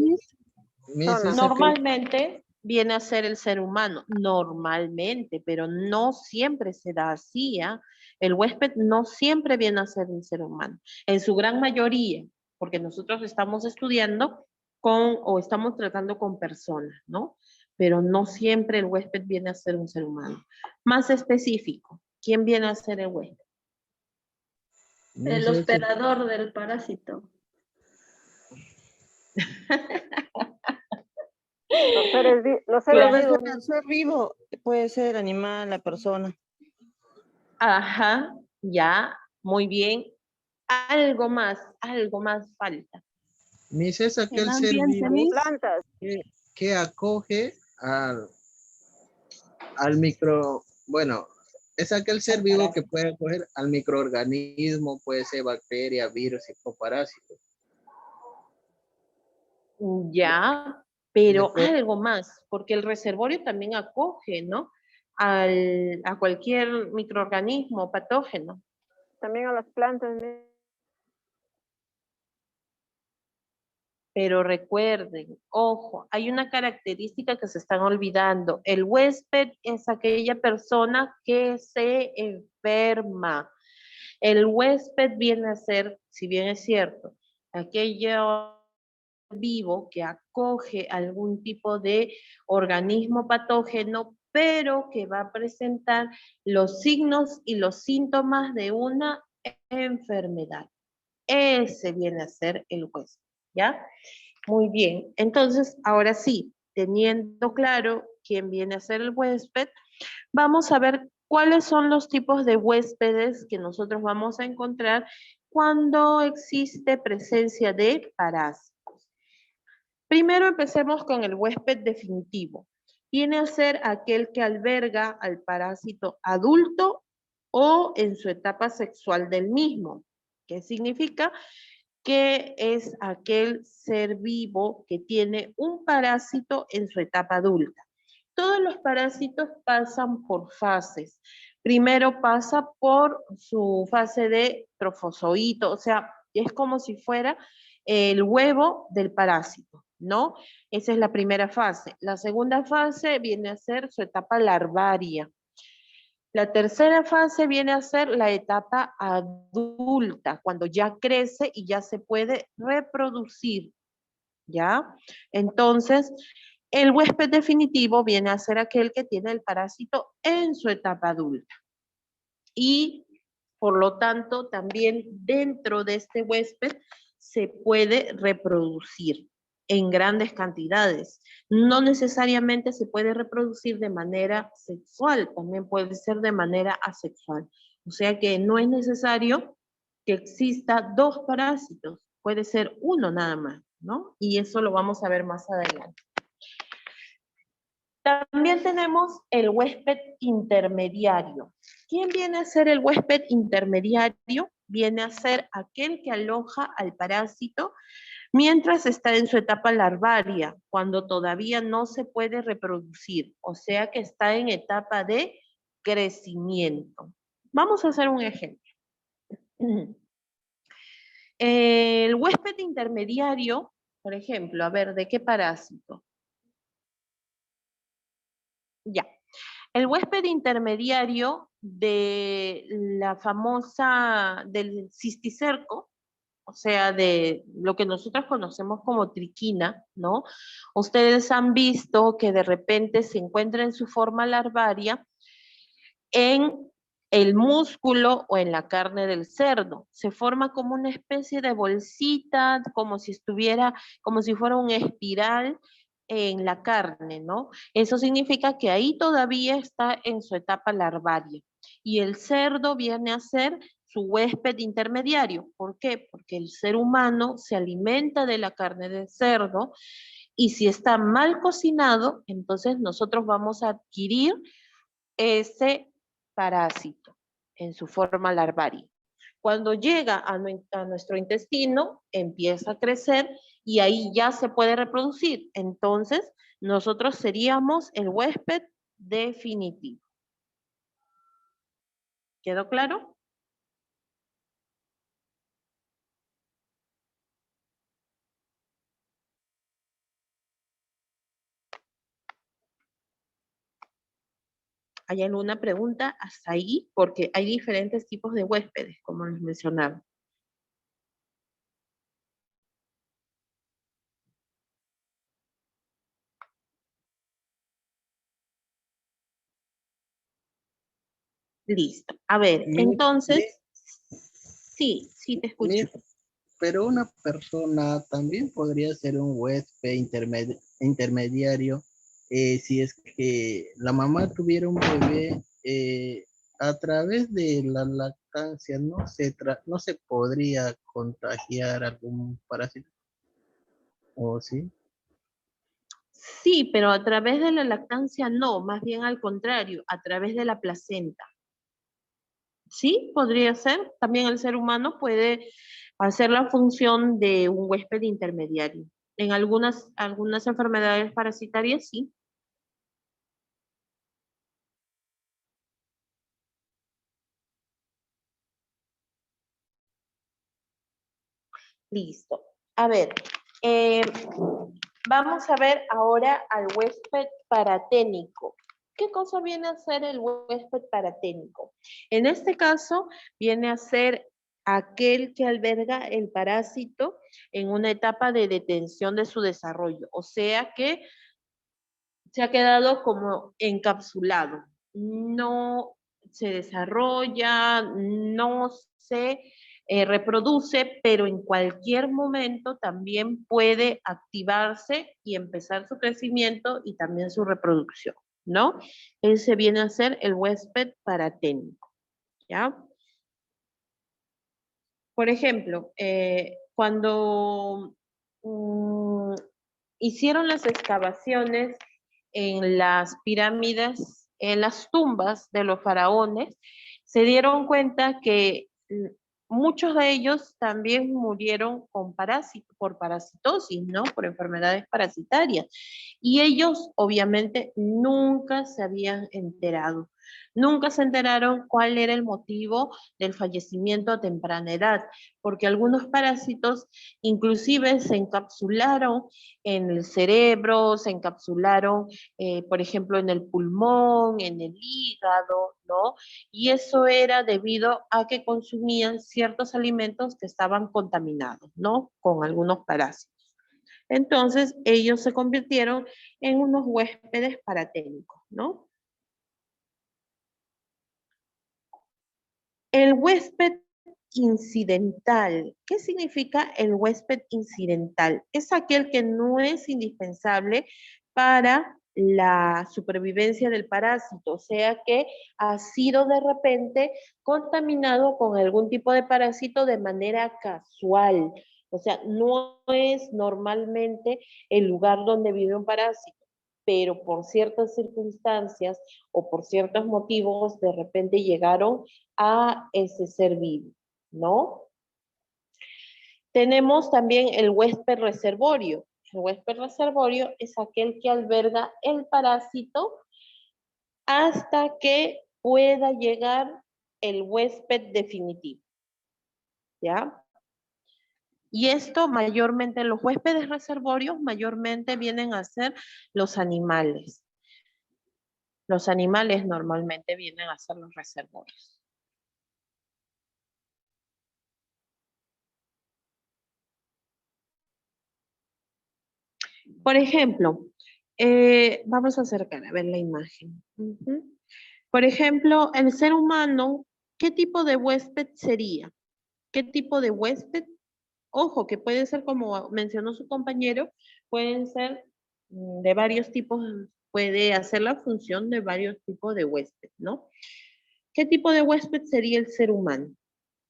Normalmente Normalmente viene a ser el ser humano, normalmente, pero no siempre se da así, ¿ah? El huésped no siempre viene a ser un ser humano, en su gran mayoría, porque nosotros estamos estudiando o estamos tratando con personas, ¿no? Pero no siempre el huésped viene a ser un ser humano. Más específico, ¿quién viene a ser el huésped? El hospedador del parásito. Los seres Puede vivos. ser el ser vivo, puede ser el animal, la persona. Ajá, ya, muy bien. Algo más falta. Miss, es aquel El ser ambiente, vivo plantas. que acoge al micro, bueno, es aquel ser vivo que puede acoger al microorganismo, puede ser bacteria, virus o parásitos. Ya, pero algo más, porque el reservorio también acoge, ¿no? A cualquier microorganismo patógeno. También a las plantas. Pero recuerden, ojo, hay una característica que se están olvidando. El huésped es aquella persona que se enferma. El huésped viene a ser, si bien es cierto, aquello vivo que acoge algún tipo de organismo patógeno, pero que va a presentar los signos y los síntomas de una enfermedad. Ese viene a ser el huésped, ¿ya? Muy bien. Entonces, ahora sí, teniendo claro quién viene a ser el huésped, vamos a ver cuáles son los tipos de huéspedes que nosotros vamos a encontrar cuando existe presencia de parásitos. Primero empecemos con el huésped definitivo. Viene a ser aquel que alberga al parásito adulto o en su etapa sexual del mismo. ¿Qué significa? Que es aquel ser vivo que tiene un parásito en su etapa adulta. Todos los parásitos pasan por fases. Primero pasa por su fase de trofozoito, o sea, es como si fuera el huevo del parásito, ¿no? Esa es la primera fase. La segunda fase viene a ser su etapa larvaria. La tercera fase viene a ser la etapa adulta, cuando ya crece y ya se puede reproducir, ¿ya? Entonces, el huésped definitivo viene a ser aquel que tiene el parásito en su etapa adulta. Y, por lo tanto, también dentro de este huésped se puede reproducir en grandes cantidades. No necesariamente se puede reproducir de manera sexual, también puede ser de manera asexual. O sea que no es necesario que exista dos parásitos, puede ser uno nada más, ¿no? Y eso lo vamos a ver más adelante. También tenemos el huésped intermediario. ¿Quién viene a ser el huésped intermediario? Viene a ser aquel que aloja al parásito mientras está en su etapa larvaria, cuando todavía no se puede reproducir, o sea que está en etapa de crecimiento. Vamos a hacer un ejemplo. El huésped intermediario, por ejemplo, a ver, ¿de qué parásito? Ya. El huésped intermediario de la famosa, del cisticerco, o sea, de lo que nosotros conocemos como triquina, ¿no? Ustedes han visto que de repente se encuentra en su forma larvaria en el músculo o en la carne del cerdo. Se forma como una especie de bolsita, como si fuera un espiral en la carne, ¿no? Eso significa que ahí todavía está en su etapa larvaria. Y el cerdo viene a ser su huésped intermediario. ¿Por qué? Porque el ser humano se alimenta de la carne del cerdo y si está mal cocinado, entonces nosotros vamos a adquirir ese parásito en su forma larvaria. Cuando llega a nuestro intestino, empieza a crecer y ahí ya se puede reproducir. Entonces, nosotros seríamos el huésped definitivo. ¿Quedó claro? ¿Hay alguna pregunta hasta ahí? Porque hay diferentes tipos de huéspedes, como les mencionaba. Listo. A ver, entonces, sí, te escucho. Pero una persona también podría ser un huésped intermediario si es que la mamá tuviera un bebé a través de la lactancia, no se podría contagiar algún parásito, ¿o sí? Sí, pero a través de la lactancia no, más bien al contrario, a través de la placenta. Sí, podría ser. También el ser humano puede hacer la función de un huésped intermediario. En algunas enfermedades parasitarias, sí. Listo. A ver, vamos a ver ahora al huésped paraténico. ¿Qué cosa viene a ser el huésped paraténico? En este caso, viene a ser aquel que alberga el parásito en una etapa de detención de su desarrollo, o sea que se ha quedado como encapsulado, no se desarrolla, no se reproduce, pero en cualquier momento también puede activarse y empezar su crecimiento y también su reproducción, ¿no? Ese viene a ser el huésped paraténico, ¿ya? Por ejemplo, cuando hicieron las excavaciones en las pirámides, en las tumbas de los faraones, se dieron cuenta que muchos de ellos también murieron por parasitosis, ¿no? Por enfermedades parasitarias. Y ellos, obviamente, nunca se habían enterado. Nunca se enteraron cuál era el motivo del fallecimiento a temprana edad, porque algunos parásitos inclusive se encapsularon en el cerebro, se encapsularon, por ejemplo, en el pulmón, en el hígado, ¿no? Y eso era debido a que consumían ciertos alimentos que estaban contaminados, ¿no? Con algunos parásitos. Entonces, ellos se convirtieron en unos huéspedes paraténicos, ¿no? El huésped incidental. ¿Qué significa el huésped incidental? Es aquel que no es indispensable para la supervivencia del parásito, o sea que ha sido de repente contaminado con algún tipo de parásito de manera casual. O sea, no es normalmente el lugar donde vive un parásito, pero por ciertas circunstancias o por ciertos motivos de repente llegaron a ese ser vivo, ¿no? Tenemos también el huésped reservorio. El huésped reservorio es aquel que alberga el parásito hasta que pueda llegar el huésped definitivo, ¿ya? Y esto mayormente, los huéspedes reservorios mayormente vienen a ser los animales. Los animales normalmente vienen a ser los reservorios. Por ejemplo, vamos a acercar a ver la imagen. Por ejemplo, el ser humano, ¿qué tipo de huésped sería? ¿Qué tipo de huésped? Ojo, que puede ser como mencionó su compañero, pueden ser de varios tipos, puede hacer la función de varios tipos de huésped, ¿no? ¿Qué tipo de huésped sería el ser humano?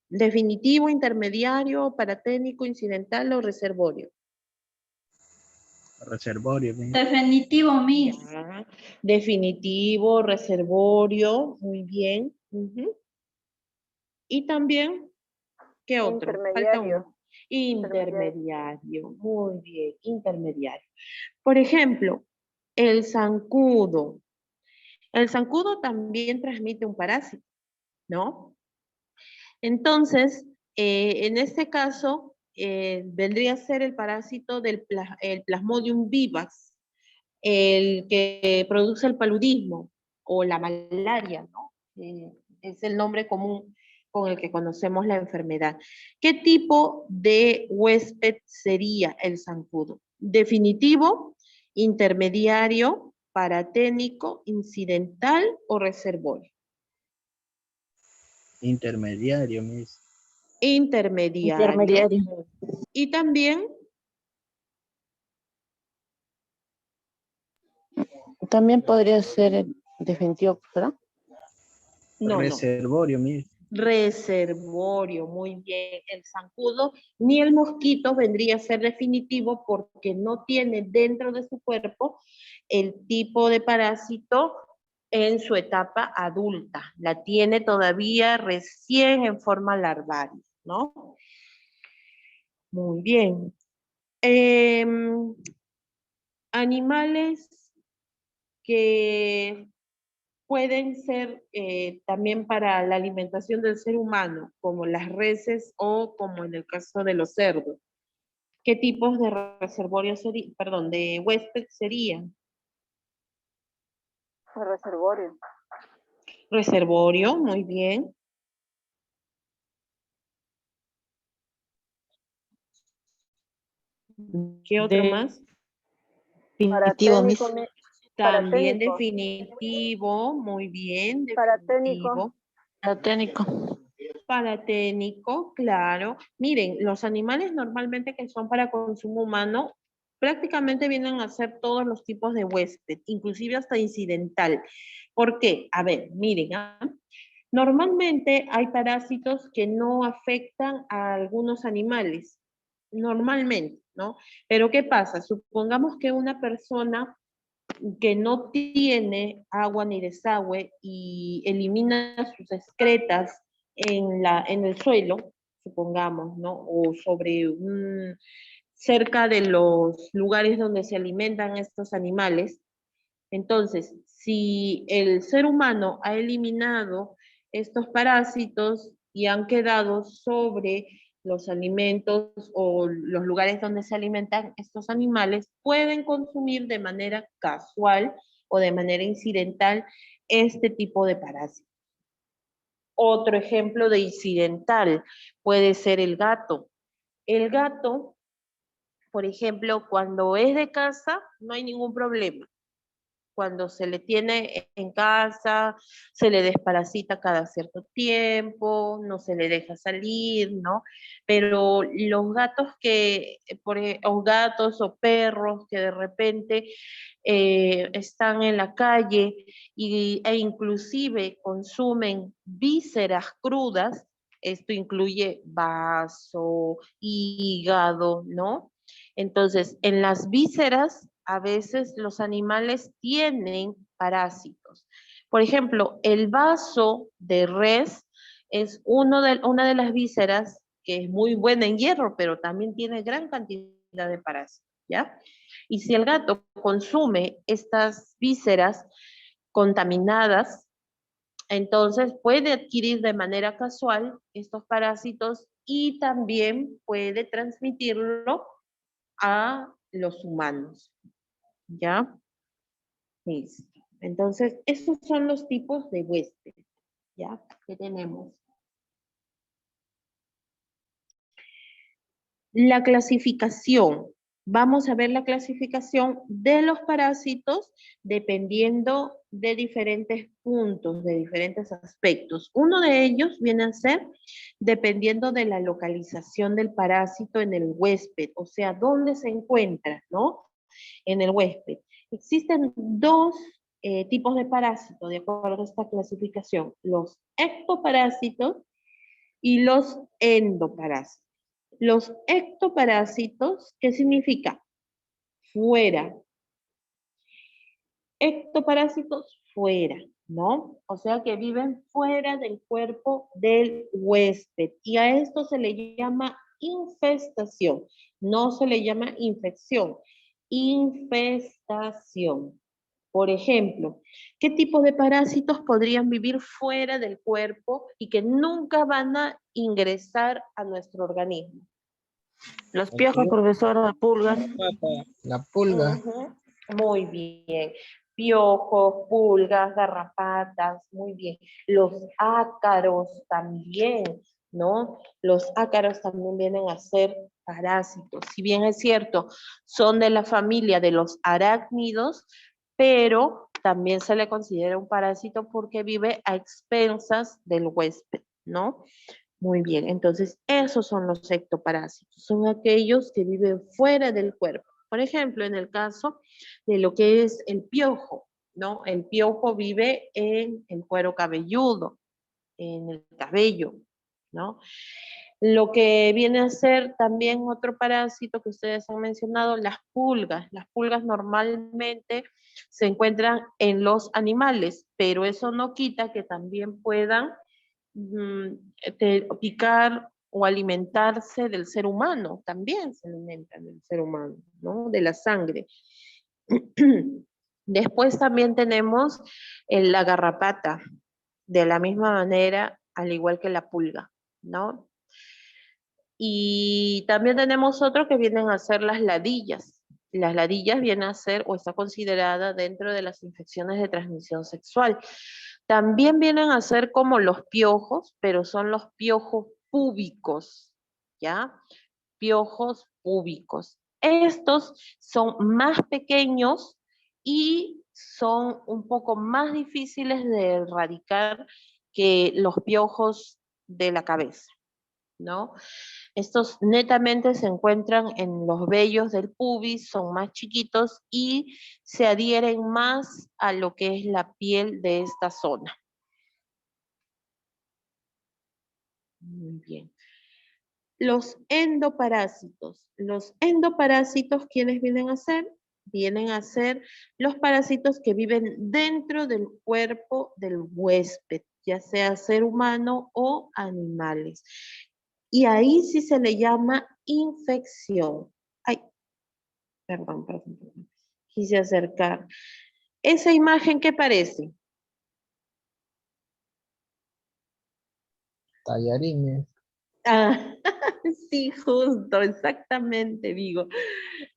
¿Definitivo, intermediario, paraténico, incidental o reservorio? Reservorio. Definitivo, Miss. Ya. Definitivo, reservorio, muy bien. Y también, ¿qué otro? Falta uno. Intermediario, muy bien, intermediario. Por ejemplo, el zancudo. El zancudo también transmite un parásito, ¿no? Entonces, en este caso, vendría a ser el parásito del el Plasmodium vivax, el que produce el paludismo o la malaria, ¿no? Es el nombre común con el que conocemos la enfermedad. ¿Qué tipo de huésped sería el zancudo? ¿Definitivo, intermediario, paraténico, incidental o reservorio? Intermediario, Miss. Intermediario. Y también También podría ser definitivo, ¿verdad? no. Reservorio, Miss. Reservorio, muy bien. El zancudo ni el mosquito vendría a ser definitivo porque no tiene dentro de su cuerpo el tipo de parásito en su etapa adulta. La tiene todavía recién en forma larvaria, ¿no? Muy bien. Animales que pueden ser también para la alimentación del ser humano, como las reses o como en el caso de los cerdos. ¿Qué tipos de reservorios serían, perdón, de huésped serían? Reservorio. Reservorio, muy bien. ¿Qué otro más? Definitivo, Miss. También Paraténico. definitivo, muy bien, Paraténico. definitivo. Paraténico, claro. Miren, los animales normalmente que son para consumo humano prácticamente vienen a ser todos los tipos de huésped, inclusive hasta incidental. ¿Por qué? A ver, miren, normalmente hay parásitos que no afectan a algunos animales, normalmente, ¿no? Pero ¿qué pasa? Supongamos que una persona que no tiene agua ni desagüe y elimina sus excretas en el suelo, supongamos, ¿no? O sobre cerca de los lugares donde se alimentan estos animales. Entonces, Si el ser humano ha eliminado estos parásitos y han quedado sobre los alimentos o los lugares donde se alimentan estos animales, pueden consumir de manera casual o de manera incidental este tipo de parásitos. Otro ejemplo de incidental puede ser el gato. El gato, por ejemplo, cuando es de casa, no hay ningún problema. Cuando se le tiene en casa, se le desparasita cada cierto tiempo, no se le deja salir, ¿no? Pero los gatos o gatos o perros que de repente están en la calle e inclusive consumen vísceras crudas, esto incluye vaso, hígado, ¿no? Entonces, en las vísceras a veces los animales tienen parásitos. Por ejemplo, el vaso de res es una de las vísceras que es muy buena en hierro, pero también tiene gran cantidad de parásitos, ¿ya? Y si el gato consume estas vísceras contaminadas, entonces puede adquirir de manera casual estos parásitos y también puede transmitirlo a los humanos. ¿Ya? Listo. Entonces, esos son los tipos de huésped, ¿ya? Que tenemos. La clasificación. Vamos a ver la clasificación de los parásitos dependiendo de diferentes puntos, de diferentes aspectos. Uno de ellos viene a ser dependiendo de la localización del parásito en el huésped, o sea, dónde se encuentra, ¿no? En el huésped. Existen dos tipos de parásitos, de acuerdo a esta clasificación, los ectoparásitos y los endoparásitos. Los ectoparásitos, ¿qué significa? Fuera. Ectoparásitos fuera, ¿no? O sea que viven fuera del cuerpo del huésped. Y a esto se le llama infestación, no se le llama infección. Infestación. Por ejemplo, ¿qué tipo de parásitos podrían vivir fuera del cuerpo y que nunca van a ingresar a nuestro organismo? Los piojos, profesora, pulgas. La pulga. Muy bien. Piojos, pulgas, garrapatas, muy bien. Los ácaros también, ¿no? Los ácaros también vienen a ser parásitos. Si bien es cierto, son de la familia de los arácnidos, pero también se le considera un parásito porque vive a expensas del huésped, ¿no? Muy bien, entonces esos son los ectoparásitos, son aquellos que viven fuera del cuerpo. Por ejemplo, en el caso de lo que es el piojo, ¿no? El piojo vive en el cuero cabelludo, en el cabello, ¿no? Lo que viene a ser también otro parásito que ustedes han mencionado, las pulgas. Las pulgas normalmente se encuentran en los animales, pero eso no quita que también puedan picar o alimentarse del ser humano, también se alimentan del ser humano, ¿no? De la sangre. Después también tenemos la garrapata, de la misma manera, al igual que la pulga, ¿no? Y también tenemos otro que vienen a ser las ladillas. Las ladillas vienen a ser o está considerada dentro de las infecciones de transmisión sexual. También vienen a ser como los piojos, pero son los piojos púbicos, ¿ya? Piojos púbicos. Estos son más pequeños y son un poco más difíciles de erradicar que los piojos de la cabeza, ¿no? Estos netamente se encuentran en los vellos del pubis, son más chiquitos y se adhieren más a lo que es la piel de esta zona. Muy bien. Los endoparásitos. Los endoparásitos, ¿quiénes vienen a ser? Vienen a ser los parásitos que viven dentro del cuerpo del huésped, ya sea ser humano o animales. Y ahí sí se le llama infección. Ay, perdón. Quise acercar. ¿Esa imagen qué parece? Tallarines. Ah, sí, justo, exactamente, digo,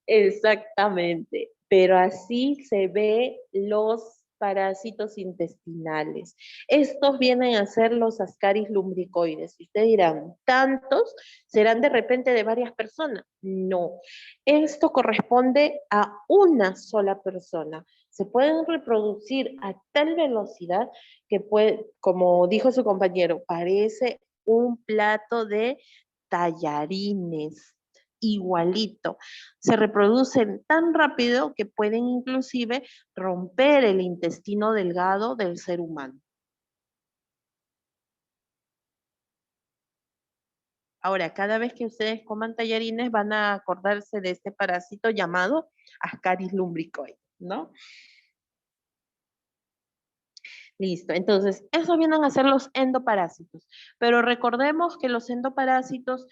exactamente. Pero así se ve los parásitos intestinales. Estos vienen a ser los Ascaris lumbricoides. Y ustedes dirán, ¿tantos? ¿Serán de repente de varias personas? No. Esto corresponde a una sola persona. Se pueden reproducir a tal velocidad que puede, como dijo su compañero, parece un plato de tallarines, igualito. Se reproducen tan rápido que pueden inclusive romper el intestino delgado del ser humano. Ahora, cada vez que ustedes coman tallarines van a acordarse de este parásito llamado Ascaris lumbricoides, ¿no? Listo, entonces, esos vienen a ser los endoparásitos. Pero recordemos que los endoparásitos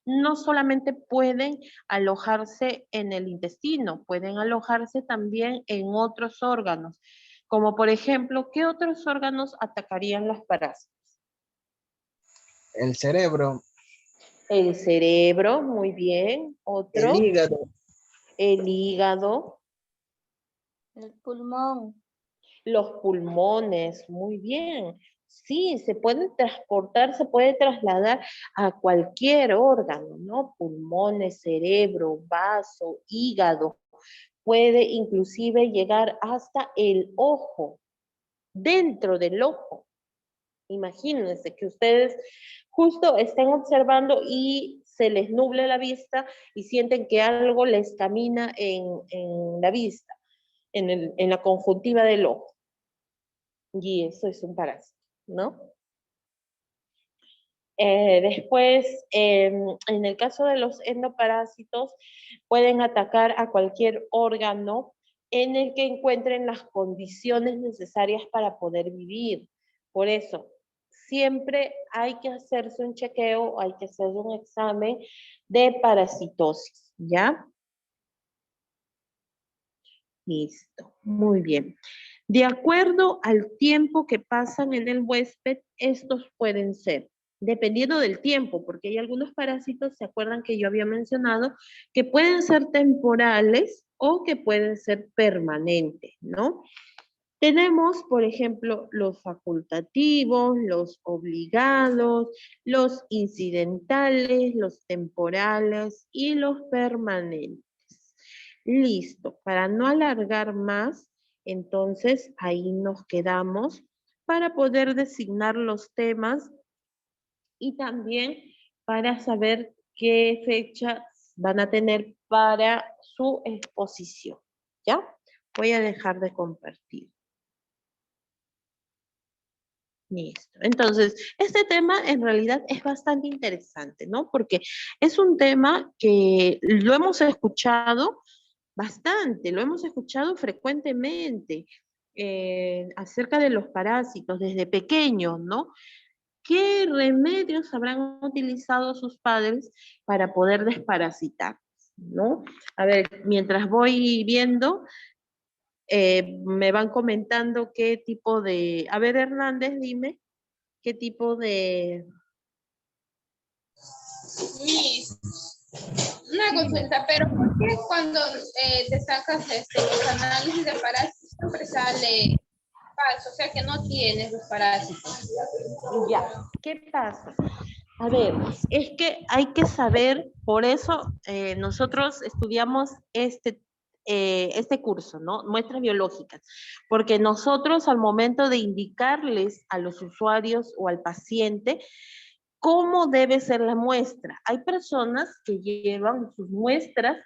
no solamente pueden alojarse en el intestino, pueden alojarse también en otros órganos, como por ejemplo, ¿qué otros órganos atacarían los parásitos? El cerebro. El cerebro, muy bien. Otro. El hígado. El hígado. El pulmón. Los pulmones, muy bien. Sí, se pueden transportar, se puede trasladar a cualquier órgano, ¿no? Pulmones, cerebro, vaso, hígado. Puede inclusive llegar hasta el ojo, dentro del ojo. Imagínense que ustedes justo estén observando y se les nuble la vista y sienten que algo les camina en la vista, en la conjuntiva del ojo. Y eso es un parásito, ¿no? Después, en el caso de los endoparásitos, pueden atacar a cualquier órgano en el que encuentren las condiciones necesarias para poder vivir. Por eso, siempre hay que hacerse un chequeo, hay que hacer un examen de parasitosis, ¿ya? Listo, muy bien. De acuerdo al tiempo que pasan en el huésped, estos pueden ser, dependiendo del tiempo, porque hay algunos parásitos, ¿se acuerdan que yo había mencionado? Que pueden ser temporales o que pueden ser permanentes, ¿no? Tenemos, por ejemplo, los facultativos, los obligados, los incidentales, los temporales y los permanentes. Listo, para no alargar más, entonces ahí nos quedamos para poder designar los temas y también para saber qué fecha van a tener para su exposición. ¿Ya? Voy a dejar de compartir. Listo. Entonces, este tema en realidad es bastante interesante, ¿no? Porque es un tema que lo hemos escuchado bastante, lo hemos escuchado frecuentemente acerca de los parásitos desde pequeños, ¿no? ¿Qué remedios habrán utilizado sus padres para poder desparasitar, ¿no? A ver, mientras voy viendo, me van comentando qué tipo de... A ver, Hernández, dime, ¿qué tipo de... Una consulta, pero ¿por qué cuando te sacas los análisis de parásitos siempre sale falso? O sea que no tienes los parásitos. Ya, ¿qué pasa? A ver, es que hay que saber, por eso nosotros estudiamos este curso, ¿no? Muestras biológicas, porque nosotros al momento de indicarles a los usuarios o al paciente cómo debe ser la muestra. Hay personas que llevan sus muestras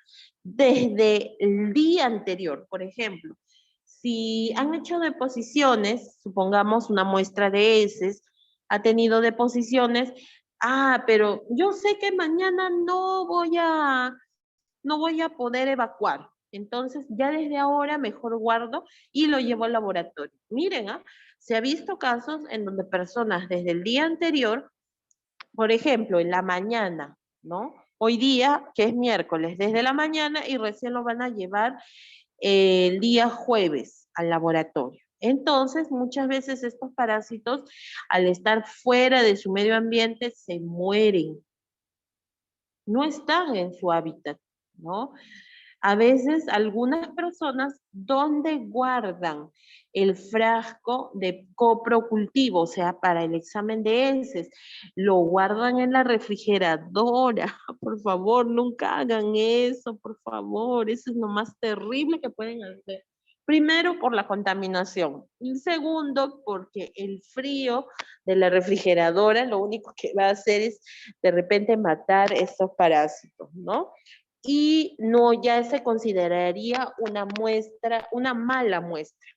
desde el día anterior, por ejemplo. Si han hecho deposiciones, supongamos una muestra de heces, ha tenido deposiciones, pero yo sé que mañana no voy a poder evacuar. Entonces, ya desde ahora mejor guardo y lo llevo al laboratorio. Miren, se ha visto casos en donde personas desde el día anterior, por ejemplo, en la mañana, ¿no? Hoy día, que es miércoles, desde la mañana y recién lo van a llevar el día jueves al laboratorio. Entonces, muchas veces estos parásitos, al estar fuera de su medio ambiente, se mueren. No están en su hábitat, ¿no? A veces algunas personas donde guardan el frasco de coprocultivo, o sea, para el examen de heces, lo guardan en la refrigeradora. Por favor, nunca hagan eso, por favor. Eso es lo más terrible que pueden hacer. Primero, por la contaminación. Y segundo, porque el frío de la refrigeradora lo único que va a hacer es de repente matar estos parásitos, ¿no? Y no ya se consideraría una muestra, una mala muestra.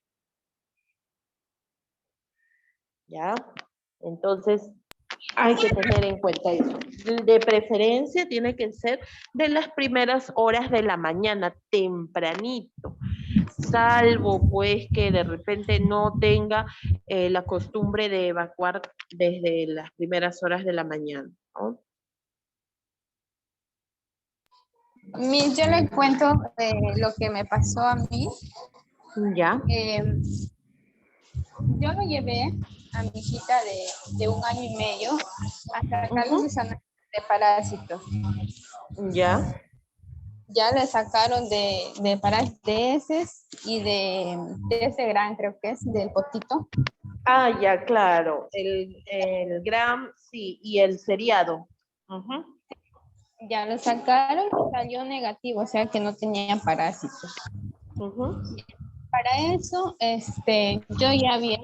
¿Ya? Entonces, hay que tener en cuenta eso. De preferencia tiene que ser de las primeras horas de la mañana, tempranito. Salvo pues que de repente no tenga la costumbre de evacuar desde las primeras horas de la mañana, ¿no? Yo le cuento lo que me pasó a mí. Ya. Yo lo llevé a mi hijita de 1 año y medio a sacarle sus análisis de parásitos. Ya. Ya le sacaron de parásitos de heces y de ese gran, creo que es, del potito. Ah, ya, claro. El gram, sí, y el seriado. Ya lo sacaron y salió negativo, o sea que no tenía parásitos. Para eso, yo ya había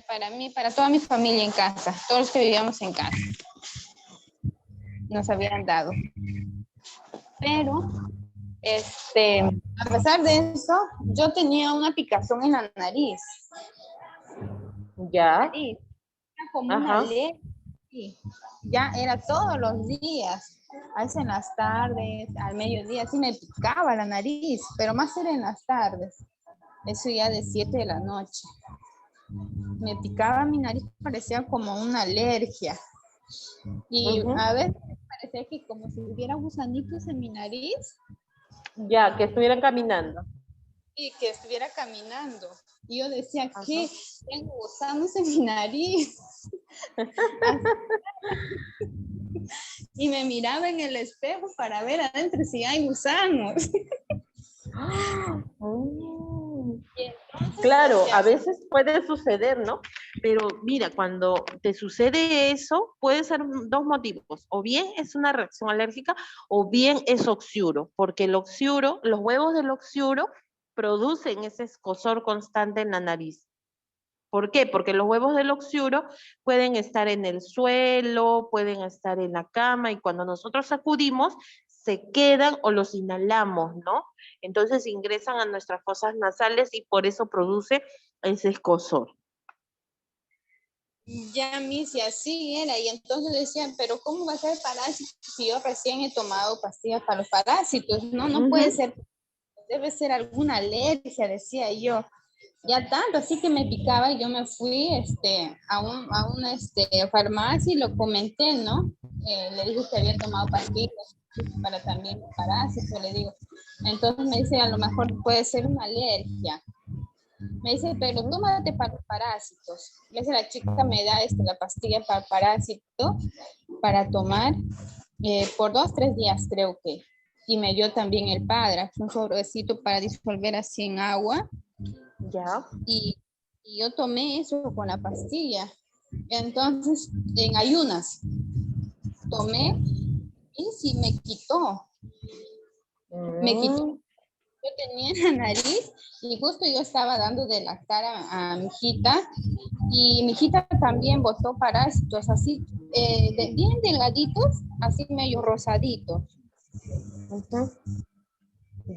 para mí, para toda mi familia en casa, todos los que vivíamos en casa, nos habían dado. Pero, a pesar de eso, yo tenía una picazón en la nariz. Ya. Era como una alergia. Ya era todos los días, a veces en las tardes, al mediodía, sí me picaba la nariz, pero más era en las tardes. Eso ya de 7 de la noche. Me picaba mi nariz, parecía como una alergia. Y a veces parecía que como si hubiera gusanitos en mi nariz. Ya, que estuvieran caminando. Y que estuviera caminando. Y yo decía, ¿qué? Tengo gusanos en mi nariz. Y me miraba en el espejo para ver adentro si hay gusanos. Claro, a veces puede suceder, ¿no? Pero mira, cuando te sucede eso, puede ser 2 motivos. O bien es una reacción alérgica, o bien es oxiuro, porque el oxiuro, los huevos del oxiuro producen ese escozor constante en la nariz. ¿Por qué? Porque los huevos del oxiuro pueden estar en el suelo, pueden estar en la cama, y cuando nosotros sacudimos, se quedan o los inhalamos, ¿no? Entonces ingresan a nuestras fosas nasales y por eso produce ese escozor. Ya, Missy, así era. Y entonces decían, pero ¿cómo va a ser parásito si yo recién he tomado pastillas para los parásitos? No puede ser, debe ser alguna alergia, decía yo. Ya tanto, así que me picaba y yo me fui a una farmacia y lo comenté, ¿no? Le dije que había tomado pastillas para también parásitos, le digo. Entonces me dice, a lo mejor puede ser una alergia. Me dice, pero tómate para los parásitos. Me dice, la chica me da la pastilla para parásito para tomar por 2 o 3 días, creo que. Y me dio también el Padra, un sobrecito para disolver así en agua. Ya. Y yo tomé eso con la pastilla. Entonces, en ayunas, tomé y sí me quitó. Me quitó. Yo tenía en la nariz y justo yo estaba dando de lactar a mi hijita y mi hijita también botó parásitos así, bien delgaditos, así medio rosaditos.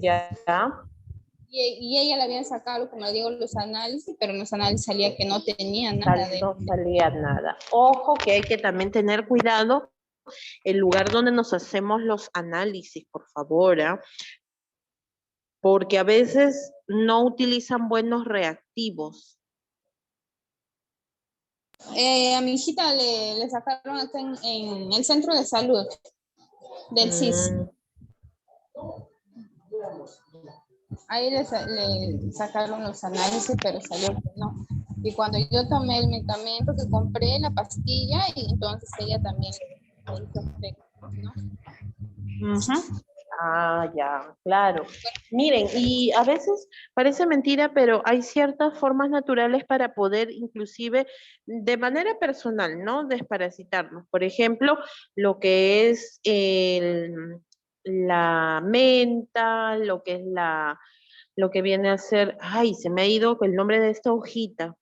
Ya. Y ella le habían sacado, como le digo, los análisis, pero en los análisis salía que no tenía nada. No salía nada. Ojo que hay que también tener cuidado el lugar donde nos hacemos los análisis, por favor, ¿eh? Porque a veces no utilizan buenos reactivos. A mi hijita le sacaron acá en el centro de salud del CIS. Ahí le sacaron los análisis, pero salió que no. Y cuando yo tomé el medicamento que compré, la pastilla, y entonces ella también le hizo efecto, ¿no? Ah, ya, claro. Miren, y a veces parece mentira, pero hay ciertas formas naturales para poder, inclusive de manera personal, ¿no? Desparasitarnos. Por ejemplo, lo que es la menta, lo que es lo que viene a ser, ay, se me ha ido el nombre de esta hojita.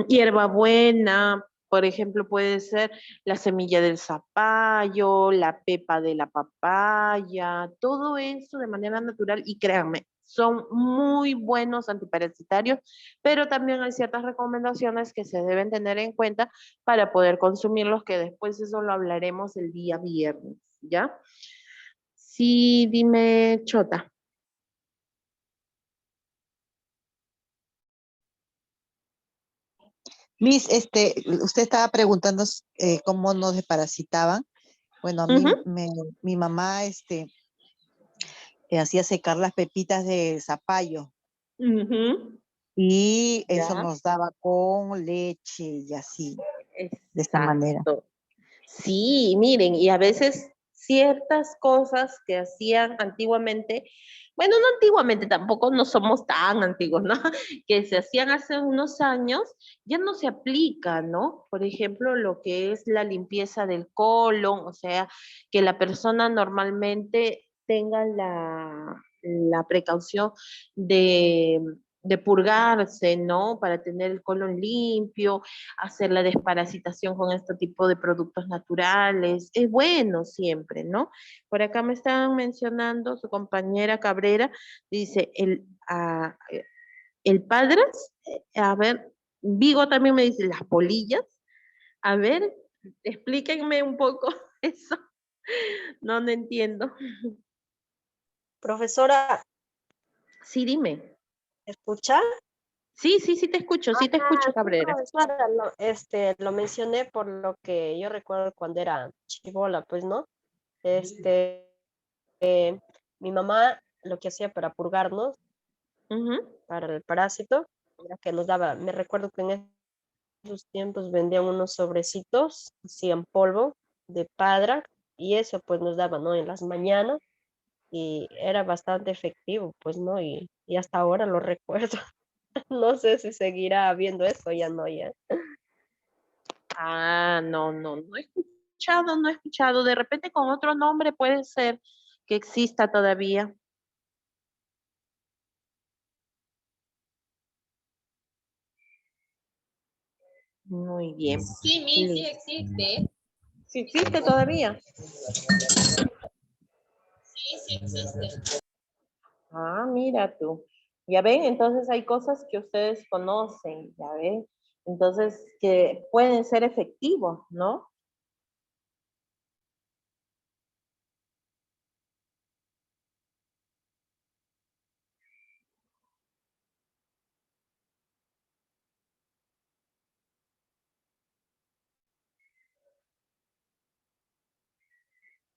Hierbabuena, por ejemplo, puede ser la semilla del zapallo, la pepa de la papaya, todo eso de manera natural y créanme, son muy buenos antiparasitarios, pero también hay ciertas recomendaciones que se deben tener en cuenta para poder consumirlos, que después eso lo hablaremos el día viernes, ¿ya? Sí, dime, Chota. Miss, usted estaba preguntando cómo nos desparasitaban. Bueno, a mí mi mamá hacía secar las pepitas de zapallo y eso Ya. nos daba con leche y así, de esta manera. Exacto. Sí, miren, y a veces ciertas cosas que hacían antiguamente, bueno, no antiguamente, tampoco no somos tan antiguos, ¿no? Que se hacían hace unos años, ya no se aplica, ¿no? Por ejemplo, lo que es la limpieza del colon, o sea, que la persona normalmente tenga la precaución de, de purgarse, ¿no? Para tener el colon limpio, hacer la desparasitación con este tipo de productos naturales. Es bueno siempre, ¿no? Por acá me estaban mencionando su compañera Cabrera, dice, el Padras, a ver, Vigo también me dice las polillas. A ver, explíquenme un poco eso. No, no entiendo. Profesora, Sí, dime. ¿escucha? Sí, sí, sí te escucho, sí te escucho, Sí, Cabrera. profesora, lo mencioné por lo que yo recuerdo cuando era chibola, pues, ¿no? Mi mamá lo que hacía para purgarnos, para el parásito, era que nos daba, me recuerdo que en esos tiempos vendían unos sobrecitos, hacían polvo de padra, y eso pues nos daba, ¿no? En las mañanas, y era bastante efectivo, pues, ¿no? Y hasta ahora lo recuerdo. No sé si seguirá habiendo eso, ya no, ya. Ah, no, no, no he escuchado, no he escuchado. De repente con otro nombre puede ser que exista todavía. Muy bien. Sí, mi, sí existe. Sí existe todavía. Sí, sí existe. Ah, mira tú. Ya ven, entonces hay cosas que ustedes conocen, ya ven. Entonces, que pueden ser efectivos, ¿no?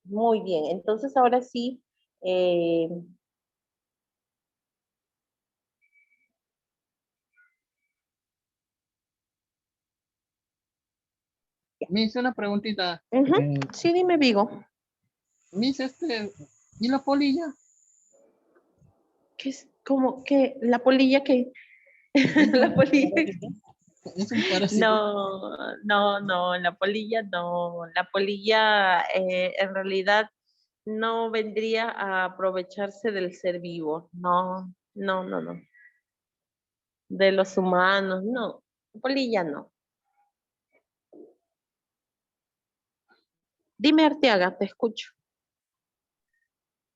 Muy bien. Entonces, ahora sí, Me hice una preguntita. sí, dime, Vigo. Miss, ¿y la polilla? ¿Qué es? ¿Cómo que la polilla qué? La polilla. Es un parásito. No, no, no, la polilla no. La polilla en realidad no vendría a aprovecharse del ser vivo. No, no, no, no. De los humanos, no. Polilla no. Dime, Arteaga, te escucho.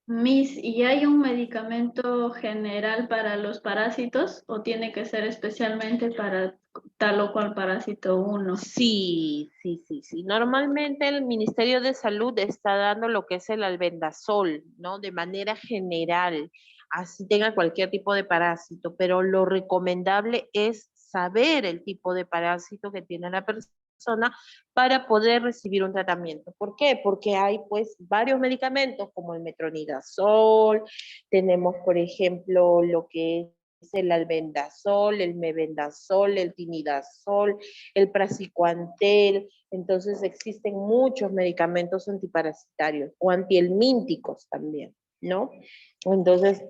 Miss, ¿y hay un medicamento general para los parásitos o tiene que ser especialmente para tal o cual parásito uno? Sí, sí, sí, sí. Normalmente el Ministerio de Salud está dando lo que es el albendazol, ¿no? De manera general, así tenga cualquier tipo de parásito, pero lo recomendable es saber el tipo de parásito que tiene la persona persona para poder recibir un tratamiento. ¿Por qué? Porque hay pues varios medicamentos como el metronidazol, tenemos por ejemplo lo que es el albendazol, el mebendazol, el tinidazol, el praziquantel. Entonces existen muchos medicamentos antiparasitarios o antihelmínticos también, ¿no? Entonces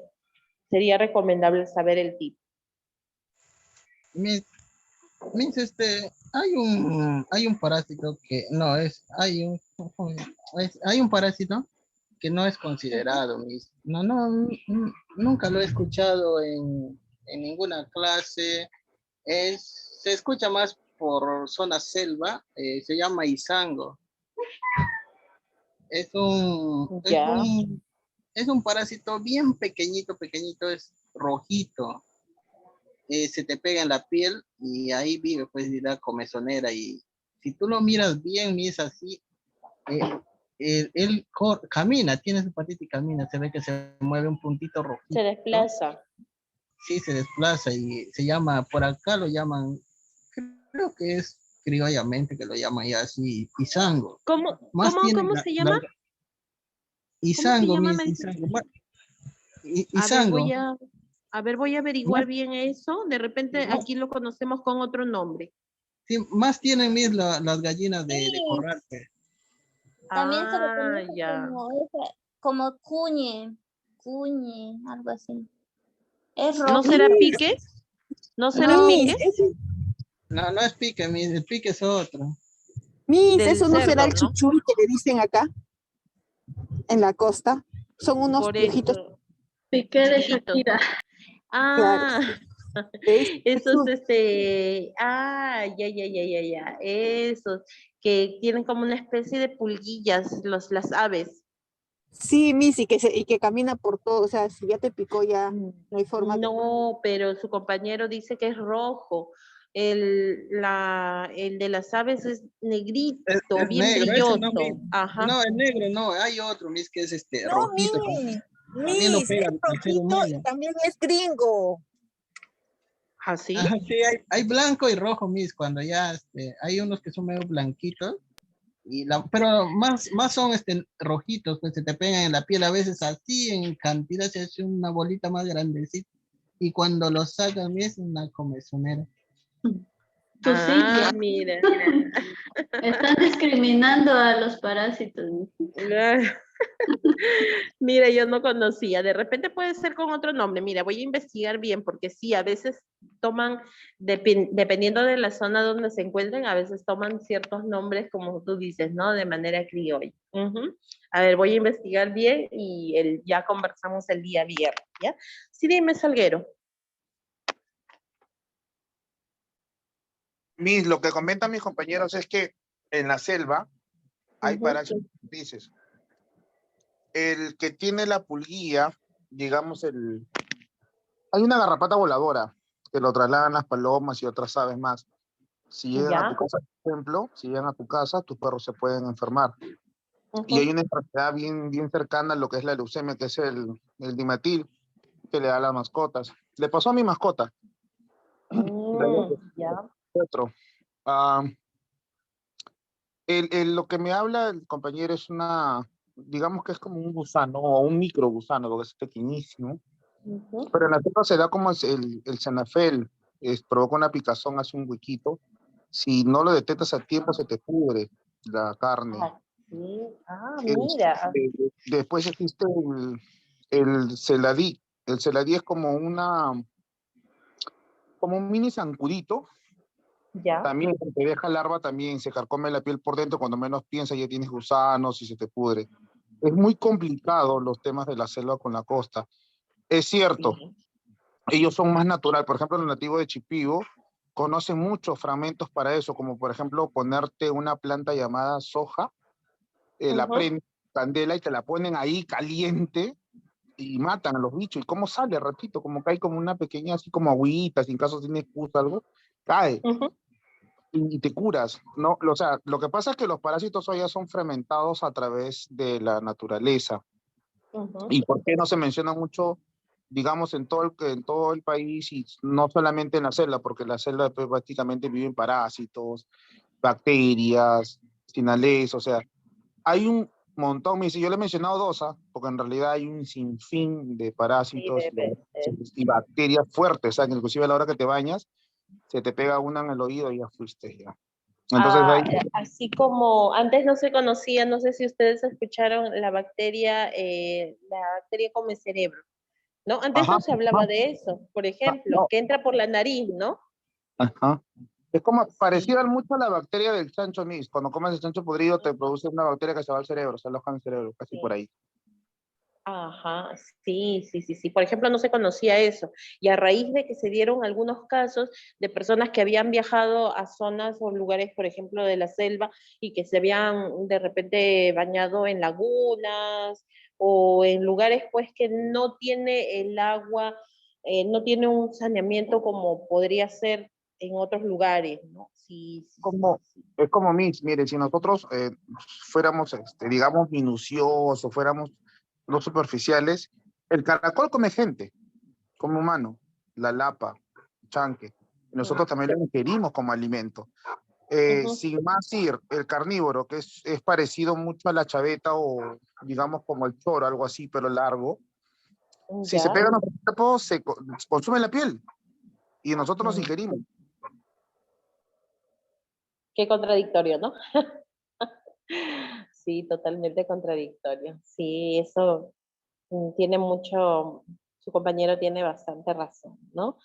sería recomendable saber el tipo. Miss, hay un parásito que no es, hay un parásito que no es considerado, Miss. Nunca lo he escuchado en ninguna clase. Se escucha más por zona selva, se llama izango. Es un parásito bien pequeñito, es rojito. Se te pega en la piel y ahí vive pues la comezonera, y si tú lo miras bien, es así, él camina, tiene su patita y camina, se ve que se mueve un puntito rojito. Se desplaza. Sí, se desplaza y se llama, por acá lo llaman, creo que es criollamente que lo llaman ya así, izango. ¿Cómo se llama? Izango, ¿Cómo se llama? izango. Voy a averiguar bien eso. De repente aquí lo conocemos con otro nombre. Sí, más tienen las gallinas de corral. También se le conoce ya. como cuñe, algo así. Es rojo. ¿No será pique? ¿No será pique? No, no es pique, el pique es otro. ¿Eso no será el cerdo, ¿no? chuchuy que le dicen acá? En la costa. Son unos Por viejitos. Piqué de chiquitos, Shakira. ¿no? Esos, ya. Esos que tienen como una especie de pulguillas, las aves. Sí, Miss, y que camina por todo, o sea, si ya te picó ya no hay forma. No, pero su compañero dice que es rojo. El de las aves es negrito, es bien negro, brilloso. No, es negro, no, hay otro, Miss, que es rojito. También lo Miss, pega es al ser rojito humano. y también es gringo. ¿Así? Sí, hay blanco y rojo, Miss, cuando ya hay unos que son medio blanquitos, pero más son rojitos, pues se te pegan en la piel a veces así, en cantidad se hace una bolita más grandecita, y cuando lo sacan, Miss, es una comezonera. Mira. Están discriminando a los parásitos. Mira, yo no conocía. De repente puede ser con otro nombre. Mira, voy a investigar bien porque sí, a veces toman, dependiendo de la zona donde se encuentren, a veces toman ciertos nombres, como tú dices, ¿no? De manera criolla. A ver, voy a investigar bien y ya conversamos el día viernes, ¿ya? Sí, dime, Salguero. Lo que comentan mis compañeros es que en la selva hay parásitos. Dices, el que tiene la pulguilla, digamos, hay una garrapata voladora que lo trasladan las palomas y otras aves más. Si llegan a tu casa, por ejemplo, si llegan a tu casa, tus perros se pueden enfermar. Y hay una enfermedad bien cercana a lo que es la leucemia, que es el dimatil, que le da a las mascotas. Le pasó a mi mascota. Otro. Lo que me habla el compañero es digamos que es como un gusano o un micro gusano, porque es pequeñísimo. Pero en la tierra se da como el cenafel, provoca una picazón, hace un huequito. Si no lo detectas a tiempo, se te pudre la carne. Mira. Después existe el celadí. El celadí es como un mini zancudito. También te deja larva, también se carcome la piel por dentro, cuando menos piensas ya tienes gusanos y se te pudre. Es muy complicado los temas de la selva con la costa. Es cierto, ellos son más natural. Por ejemplo, los nativos de Shipibo conocen muchos fragmentos para eso, como por ejemplo ponerte una planta llamada soja, la prenden candela y te la ponen ahí caliente y matan a los bichos. ¿Y cómo sale? Ratito, como cae como una pequeña, así como agüita, si en caso tienes pus o algo, cae. Y te curas, ¿no? O sea, lo que pasa es que los parásitos hoy ya son fermentados a través de la naturaleza. ¿Y por qué no se menciona mucho, digamos, en todo el país y no solamente en la selva? Porque la selva pues, prácticamente viven parásitos bacterias, sinales, o sea, hay un montón, Missy, yo le he mencionado dos, porque en realidad hay un sinfín de parásitos y bacterias fuertes, o sea, que inclusive a la hora que te bañas, se te pega una en el oído y ya fuiste ya. Entonces Así como antes no se conocía, no sé si ustedes escucharon la bacteria come cerebro, ¿no? Antes no se hablaba de eso, por ejemplo, que entra por la nariz, ¿no? Ajá. Es como parecida mucho a la bacteria del chancho Miss. Cuando comes el chancho podrido te produce una bacteria que se va al cerebro, se aloja en el cerebro, casi por ahí. Ajá, sí. Por ejemplo, no se conocía eso. Y a raíz de que se dieron algunos casos de personas que habían viajado a zonas o lugares, por ejemplo, de la selva y que se habían de repente bañado en lagunas o en lugares pues que no tiene el agua, no tiene un saneamiento como podría ser en otros lugares, ¿no? Es como Miss, mire, si nosotros fuéramos, digamos, minuciosos, fuéramos no superficiales, el caracol come gente, come humano, la lapa, chanque. Nosotros también lo ingerimos como alimento. Sin más ir, el carnívoro, que es parecido mucho a la chaveta o digamos como el toro, algo así, pero largo, si se pega a nuestro cuerpo, se consume la piel y nosotros los ingerimos. Qué contradictorio, ¿no? Sí, totalmente contradictorio. Sí, eso tiene mucho, su compañero tiene bastante razón, ¿no?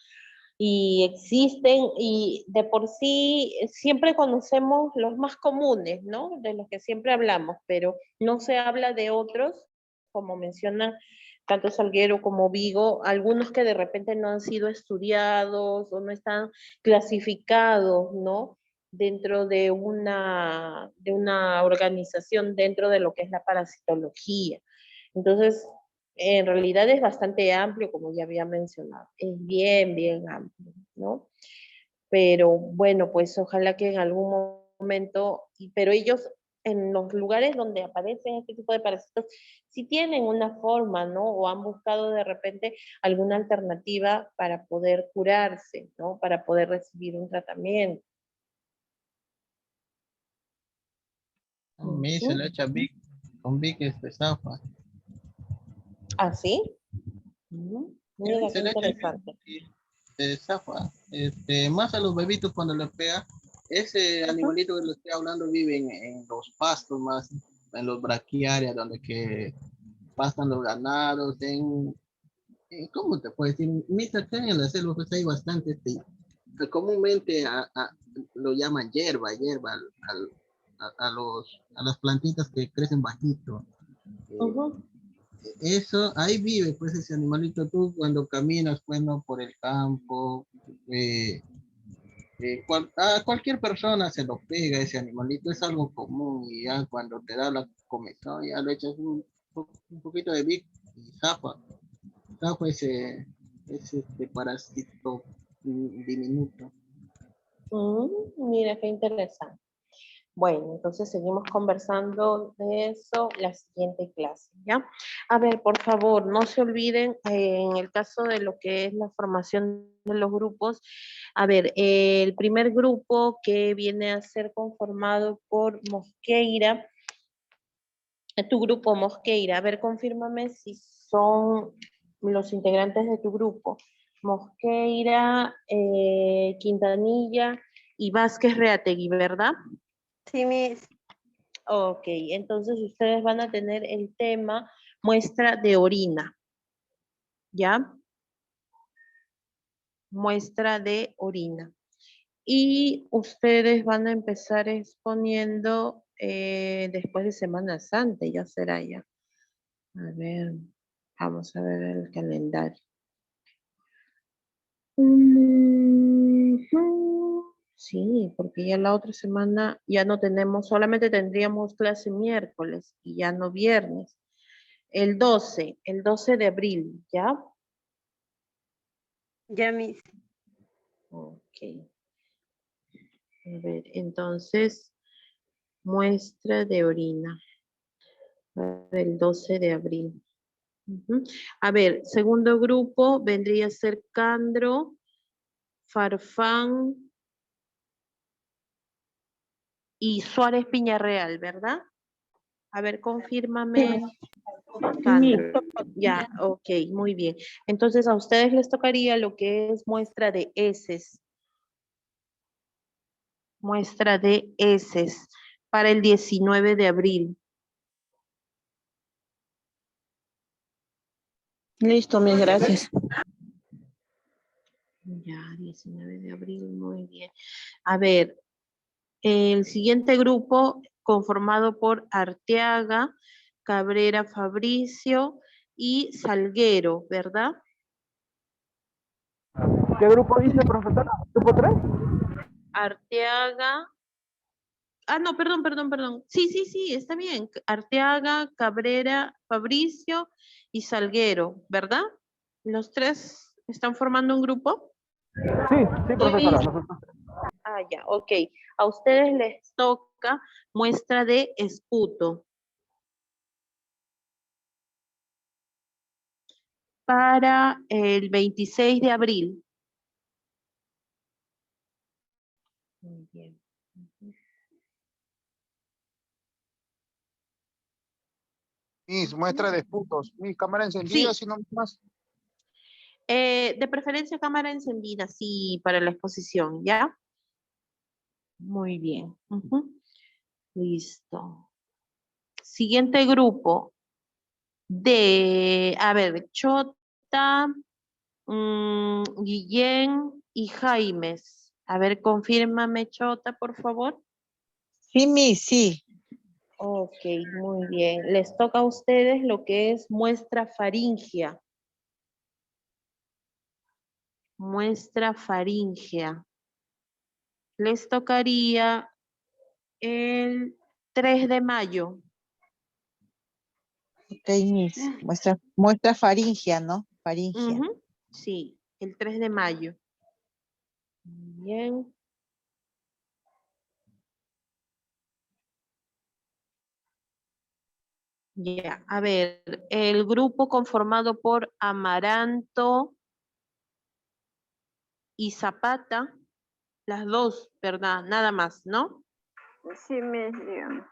Y existen, y de por sí siempre conocemos los más comunes, ¿no? De los que siempre hablamos, pero no se habla de otros, como menciona tanto Salguero como Vigo, algunos que de repente no han sido estudiados o no están clasificados, ¿no? Dentro de una organización, dentro de lo que es la parasitología. Entonces, en realidad es bastante amplio, como ya había mencionado, es bien amplio, ¿no? Pero bueno, pues ojalá que en algún momento, pero ellos en los lugares donde aparecen este tipo de parásitos, sí tienen una forma, ¿no? O han buscado de repente alguna alternativa para poder curarse, ¿no? Para poder recibir un tratamiento. Me se le echa Vic, con Vic zafa. ¿Ah, sí? Mira, qué interesante. Zafa. Más a los bebitos cuando les pega, ese animalito que les estoy hablando vive en los pastos más, en los braquiarias donde que pastan los ganados, ¿cómo te puedo decir? Mira, acá en la selva pues hay bastante, que comúnmente lo llaman hierba a las plantitas que crecen bajito. Eso, ahí vive pues ese animalito. Tú cuando caminas pues no por el campo, a cualquier persona se lo pega ese animalito, es algo común y ya cuando te da la comezón ya le echas un poquito de Vic y zafa ese parásito diminuto. Mira, qué interesante. Bueno, entonces seguimos conversando de eso la siguiente clase, ¿ya? A ver, por favor, no se olviden, en el caso de lo que es la formación de los grupos, a ver, el primer grupo que viene a ser conformado por Mosqueira, tu grupo Mosqueira, a ver, confírmame si son los integrantes de tu grupo. Mosqueira, Quintanilla y Vázquez Reategui, ¿verdad? Sí, Miss. Ok, entonces ustedes van a tener el tema muestra de orina, ¿ya? Muestra de orina. Y ustedes van a empezar exponiendo después de Semana Santa, ya será ya. A ver, vamos a ver el calendario. Sí, porque ya la otra semana ya no tenemos, solamente tendríamos clase miércoles y ya no viernes. El 12 de abril, ¿ya? Ya, Miss. Ok. A ver, entonces, muestra de orina. El 12 de abril. A ver, segundo grupo vendría a ser Candro, Farfán, y Suárez Piñarreal, ¿verdad? A ver, confírmame. Sandra. Ya, ok, muy bien. Entonces a ustedes les tocaría lo que es muestra de heces. Muestra de heces para el 19 de abril. Listo, mis gracias. Ya, 19 de abril, muy bien. A ver, el siguiente grupo conformado por Arteaga, Cabrera Fabricio y Salguero, ¿verdad? ¿Qué grupo dice, profesora? ¿Grupo 3? Arteaga. Ah, no, perdón. Sí, está bien. Arteaga, Cabrera, Fabricio y Salguero, ¿verdad? ¿Los tres están formando un grupo? Sí, profesora. Nosotros. Ah, ya, ok. A ustedes les toca muestra de esputo. Para el 26 de abril. Muy bien. Mis muestra de esputos. Mi cámara encendida, Sí. si no más. De preferencia cámara encendida, sí, para la exposición, ¿ya? Muy bien. Listo. Siguiente grupo de, a ver, Chota, Guillén y Jaimes. A ver, confírmame, Chota, por favor. Sí, Miss, sí. Ok, muy bien. Les toca a ustedes lo que es muestra faríngea. Muestra faríngea. Les tocaría el 3 de mayo. Ok, Miss. Muestra faringia, ¿no? Faringia. Sí, el 3 de mayo. Muy bien. Ya, a ver, el grupo conformado por Amaranto y Zapata, las dos, ¿verdad? Nada más, ¿no? Sí, Miss, dígame.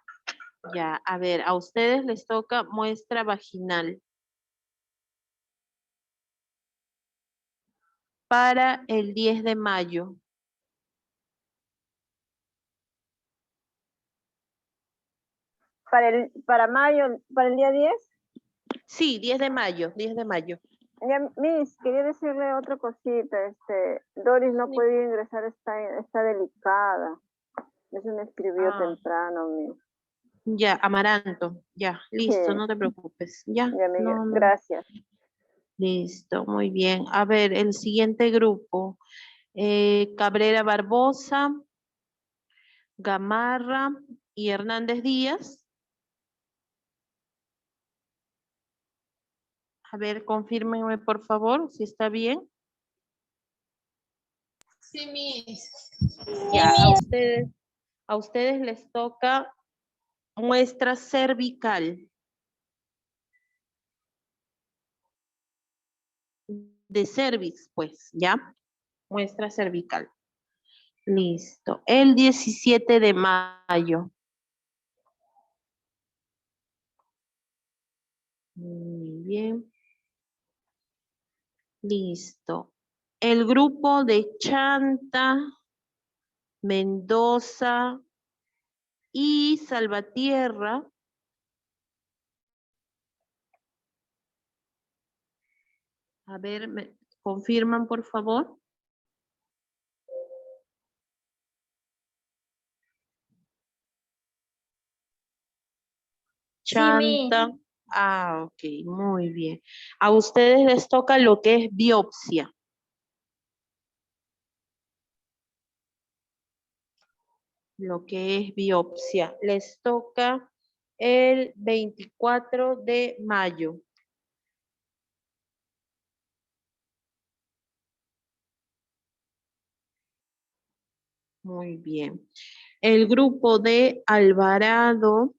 Ya, a ver, a ustedes les toca muestra vaginal. Para el 10 de mayo. Para mayo, para el día 10. Sí, 10 de mayo, 10 de mayo. Ya, Miss, quería decirle otra cosita. Doris no puede ingresar, está delicada. Eso me escribió temprano, Miss. Ya, Amaranto, ya, listo, Sí. no te preocupes. Ya, Ya, Miguel, no. gracias. Listo, muy bien. A ver, el siguiente grupo. Cabrera Barbosa, Gamarra y Hernández Díaz. A ver, confírmenme por favor si está bien. Sí, Miss. Ya, a ustedes les toca muestra cervical. De cervix, pues, ¿ya? Muestra cervical. Listo. El 17 de mayo. Muy bien. Listo. El grupo de Chanta, Mendoza y Salvatierra. A ver, ¿me confirman por favor? Chanta. Ah, ok, muy bien. A ustedes les toca lo que es biopsia. Lo que es biopsia. Les toca el 24 de mayo. Muy bien. El grupo de Alvarado,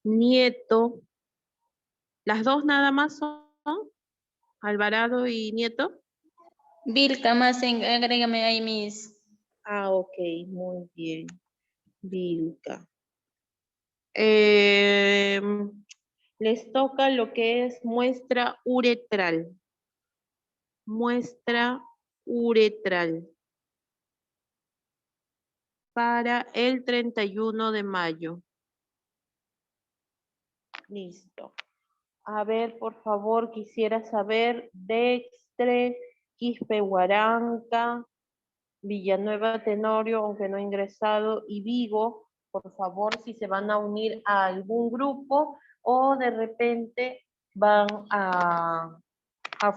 Nieto, las dos nada más son Alvarado y Nieto. Vilca, más agrégame ahí, Miss. Ah, ok, muy bien. Vilca. Les toca lo que es muestra uretral. Muestra uretral. Para el 31 de mayo. Listo. A ver, por favor, quisiera saber Dextre, Quispe-Huaranca, Villanueva Tenorio, aunque no ha ingresado, y Vigo, por favor, si se van a unir a algún grupo o de repente van a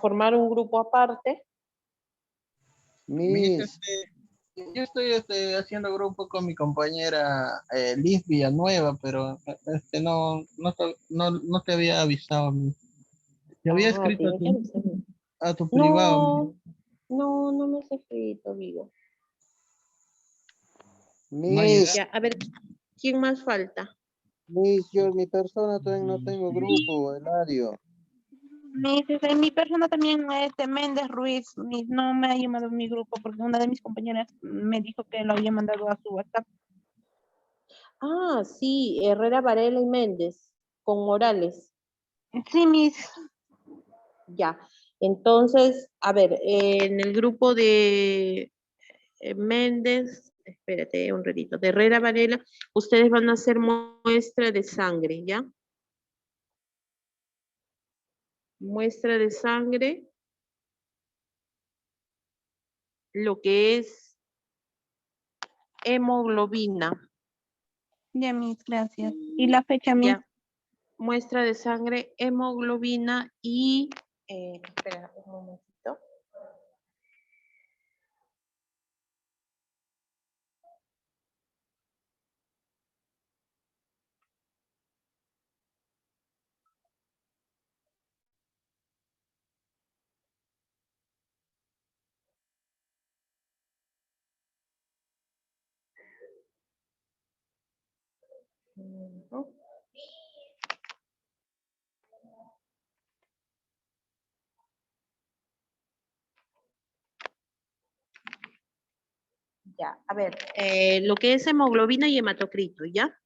formar un grupo aparte. Miss, yo estoy haciendo grupo con mi compañera Liz Villanueva, pero no te había avisado, Miss. Te había escrito a tu privado, Miss. No me has escrito, Vigo. No ha llegado. Ya, a ver, ¿quién más falta? Miss, yo en mi persona también no tengo grupo, Eladio. Mi persona también es de Méndez Ruiz. No me ha llamado a mi grupo porque una de mis compañeras me dijo que lo había mandado a su WhatsApp. Ah, sí, Herrera, Varela y Méndez, con Morales. Sí, Miss. Ya, entonces, a ver, en el grupo de Méndez, espérate un ratito, de Herrera, Varela, ustedes van a hacer muestra de sangre, ¿ya? Muestra de sangre, lo que es hemoglobina. Ya, Miss, gracias. ¿Y la fecha, Miss? Ya. Muestra de sangre, hemoglobina y... espera un momentito. Ya, a ver, lo que es hemoglobina y hematocrito, ¿ya?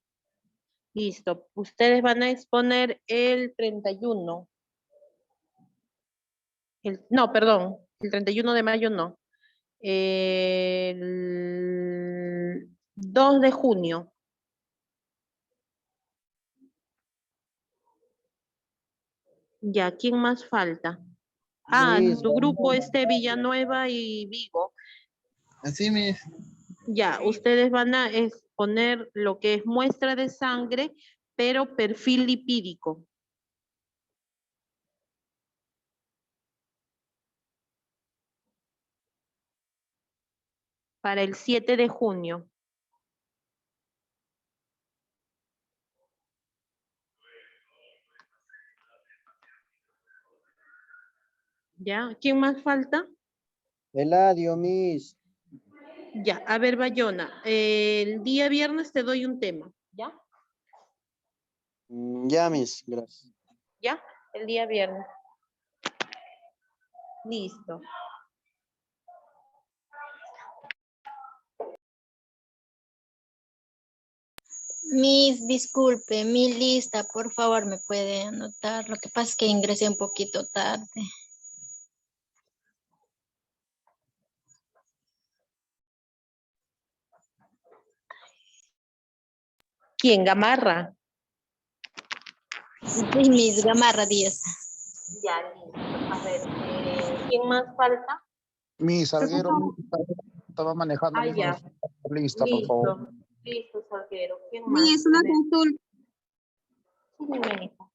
Listo. Ustedes van a exponer el 31. No, perdón, el 31 de mayo no. El 2 de junio. Ya, ¿quién más falta? Ah, Miss, tu grupo Villanueva y Vigo. Así, Miss. Ya, ustedes van a exponer lo que es muestra de sangre, pero perfil lipídico. Para el 7 de junio. ¿Ya? ¿Quién más falta? Eladio, Miss. Ya, a ver, Bayona, el día viernes te doy un tema, ¿ya? Ya, Miss, gracias. ¿Ya? El día viernes. Listo. Miss, disculpe, mi lista, por favor, me puede anotar. Lo que pasa es que ingresé un poquito tarde. ¿Quién? ¿Gamarra? Sí, Miss Gamarra 10. Ya, listo. A ver, ¿quién más falta? Mi Salguero estaba manejando. Ah, ya. Lista, por favor. Listo. Listo, Salguero. ¿Quién más? Miss, una A ver. consulta. Sí, dime, hija.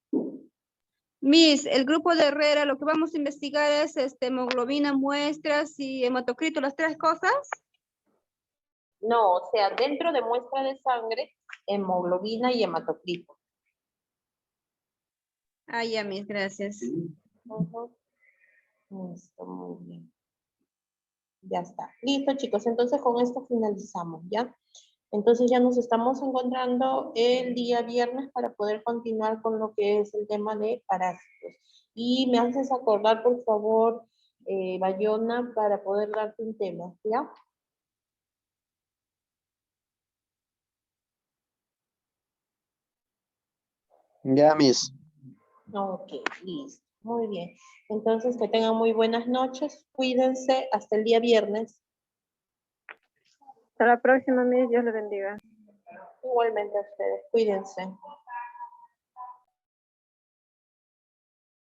Miss, el grupo de Herrera, lo que vamos a investigar es hemoglobina, muestras y hematocrito, las tres cosas. No, o sea, dentro de muestra de sangre, hemoglobina y hematocrito. Ah, ya, Miss, gracias. Ujú. Listo, muy bien. Ya está. Listo, chicos. Entonces, con esto finalizamos, ¿ya? Entonces, ya nos estamos encontrando el día viernes para poder continuar con lo que es el tema de parásitos. Y me haces acordar, por favor, Bayona, para poder darte un tema, ¿ya? Ya, Miss. Ok, listo. Muy bien. Entonces, que tengan muy buenas noches. Cuídense hasta el día viernes. Hasta la próxima, Miss. Dios le bendiga. Igualmente a ustedes. Cuídense.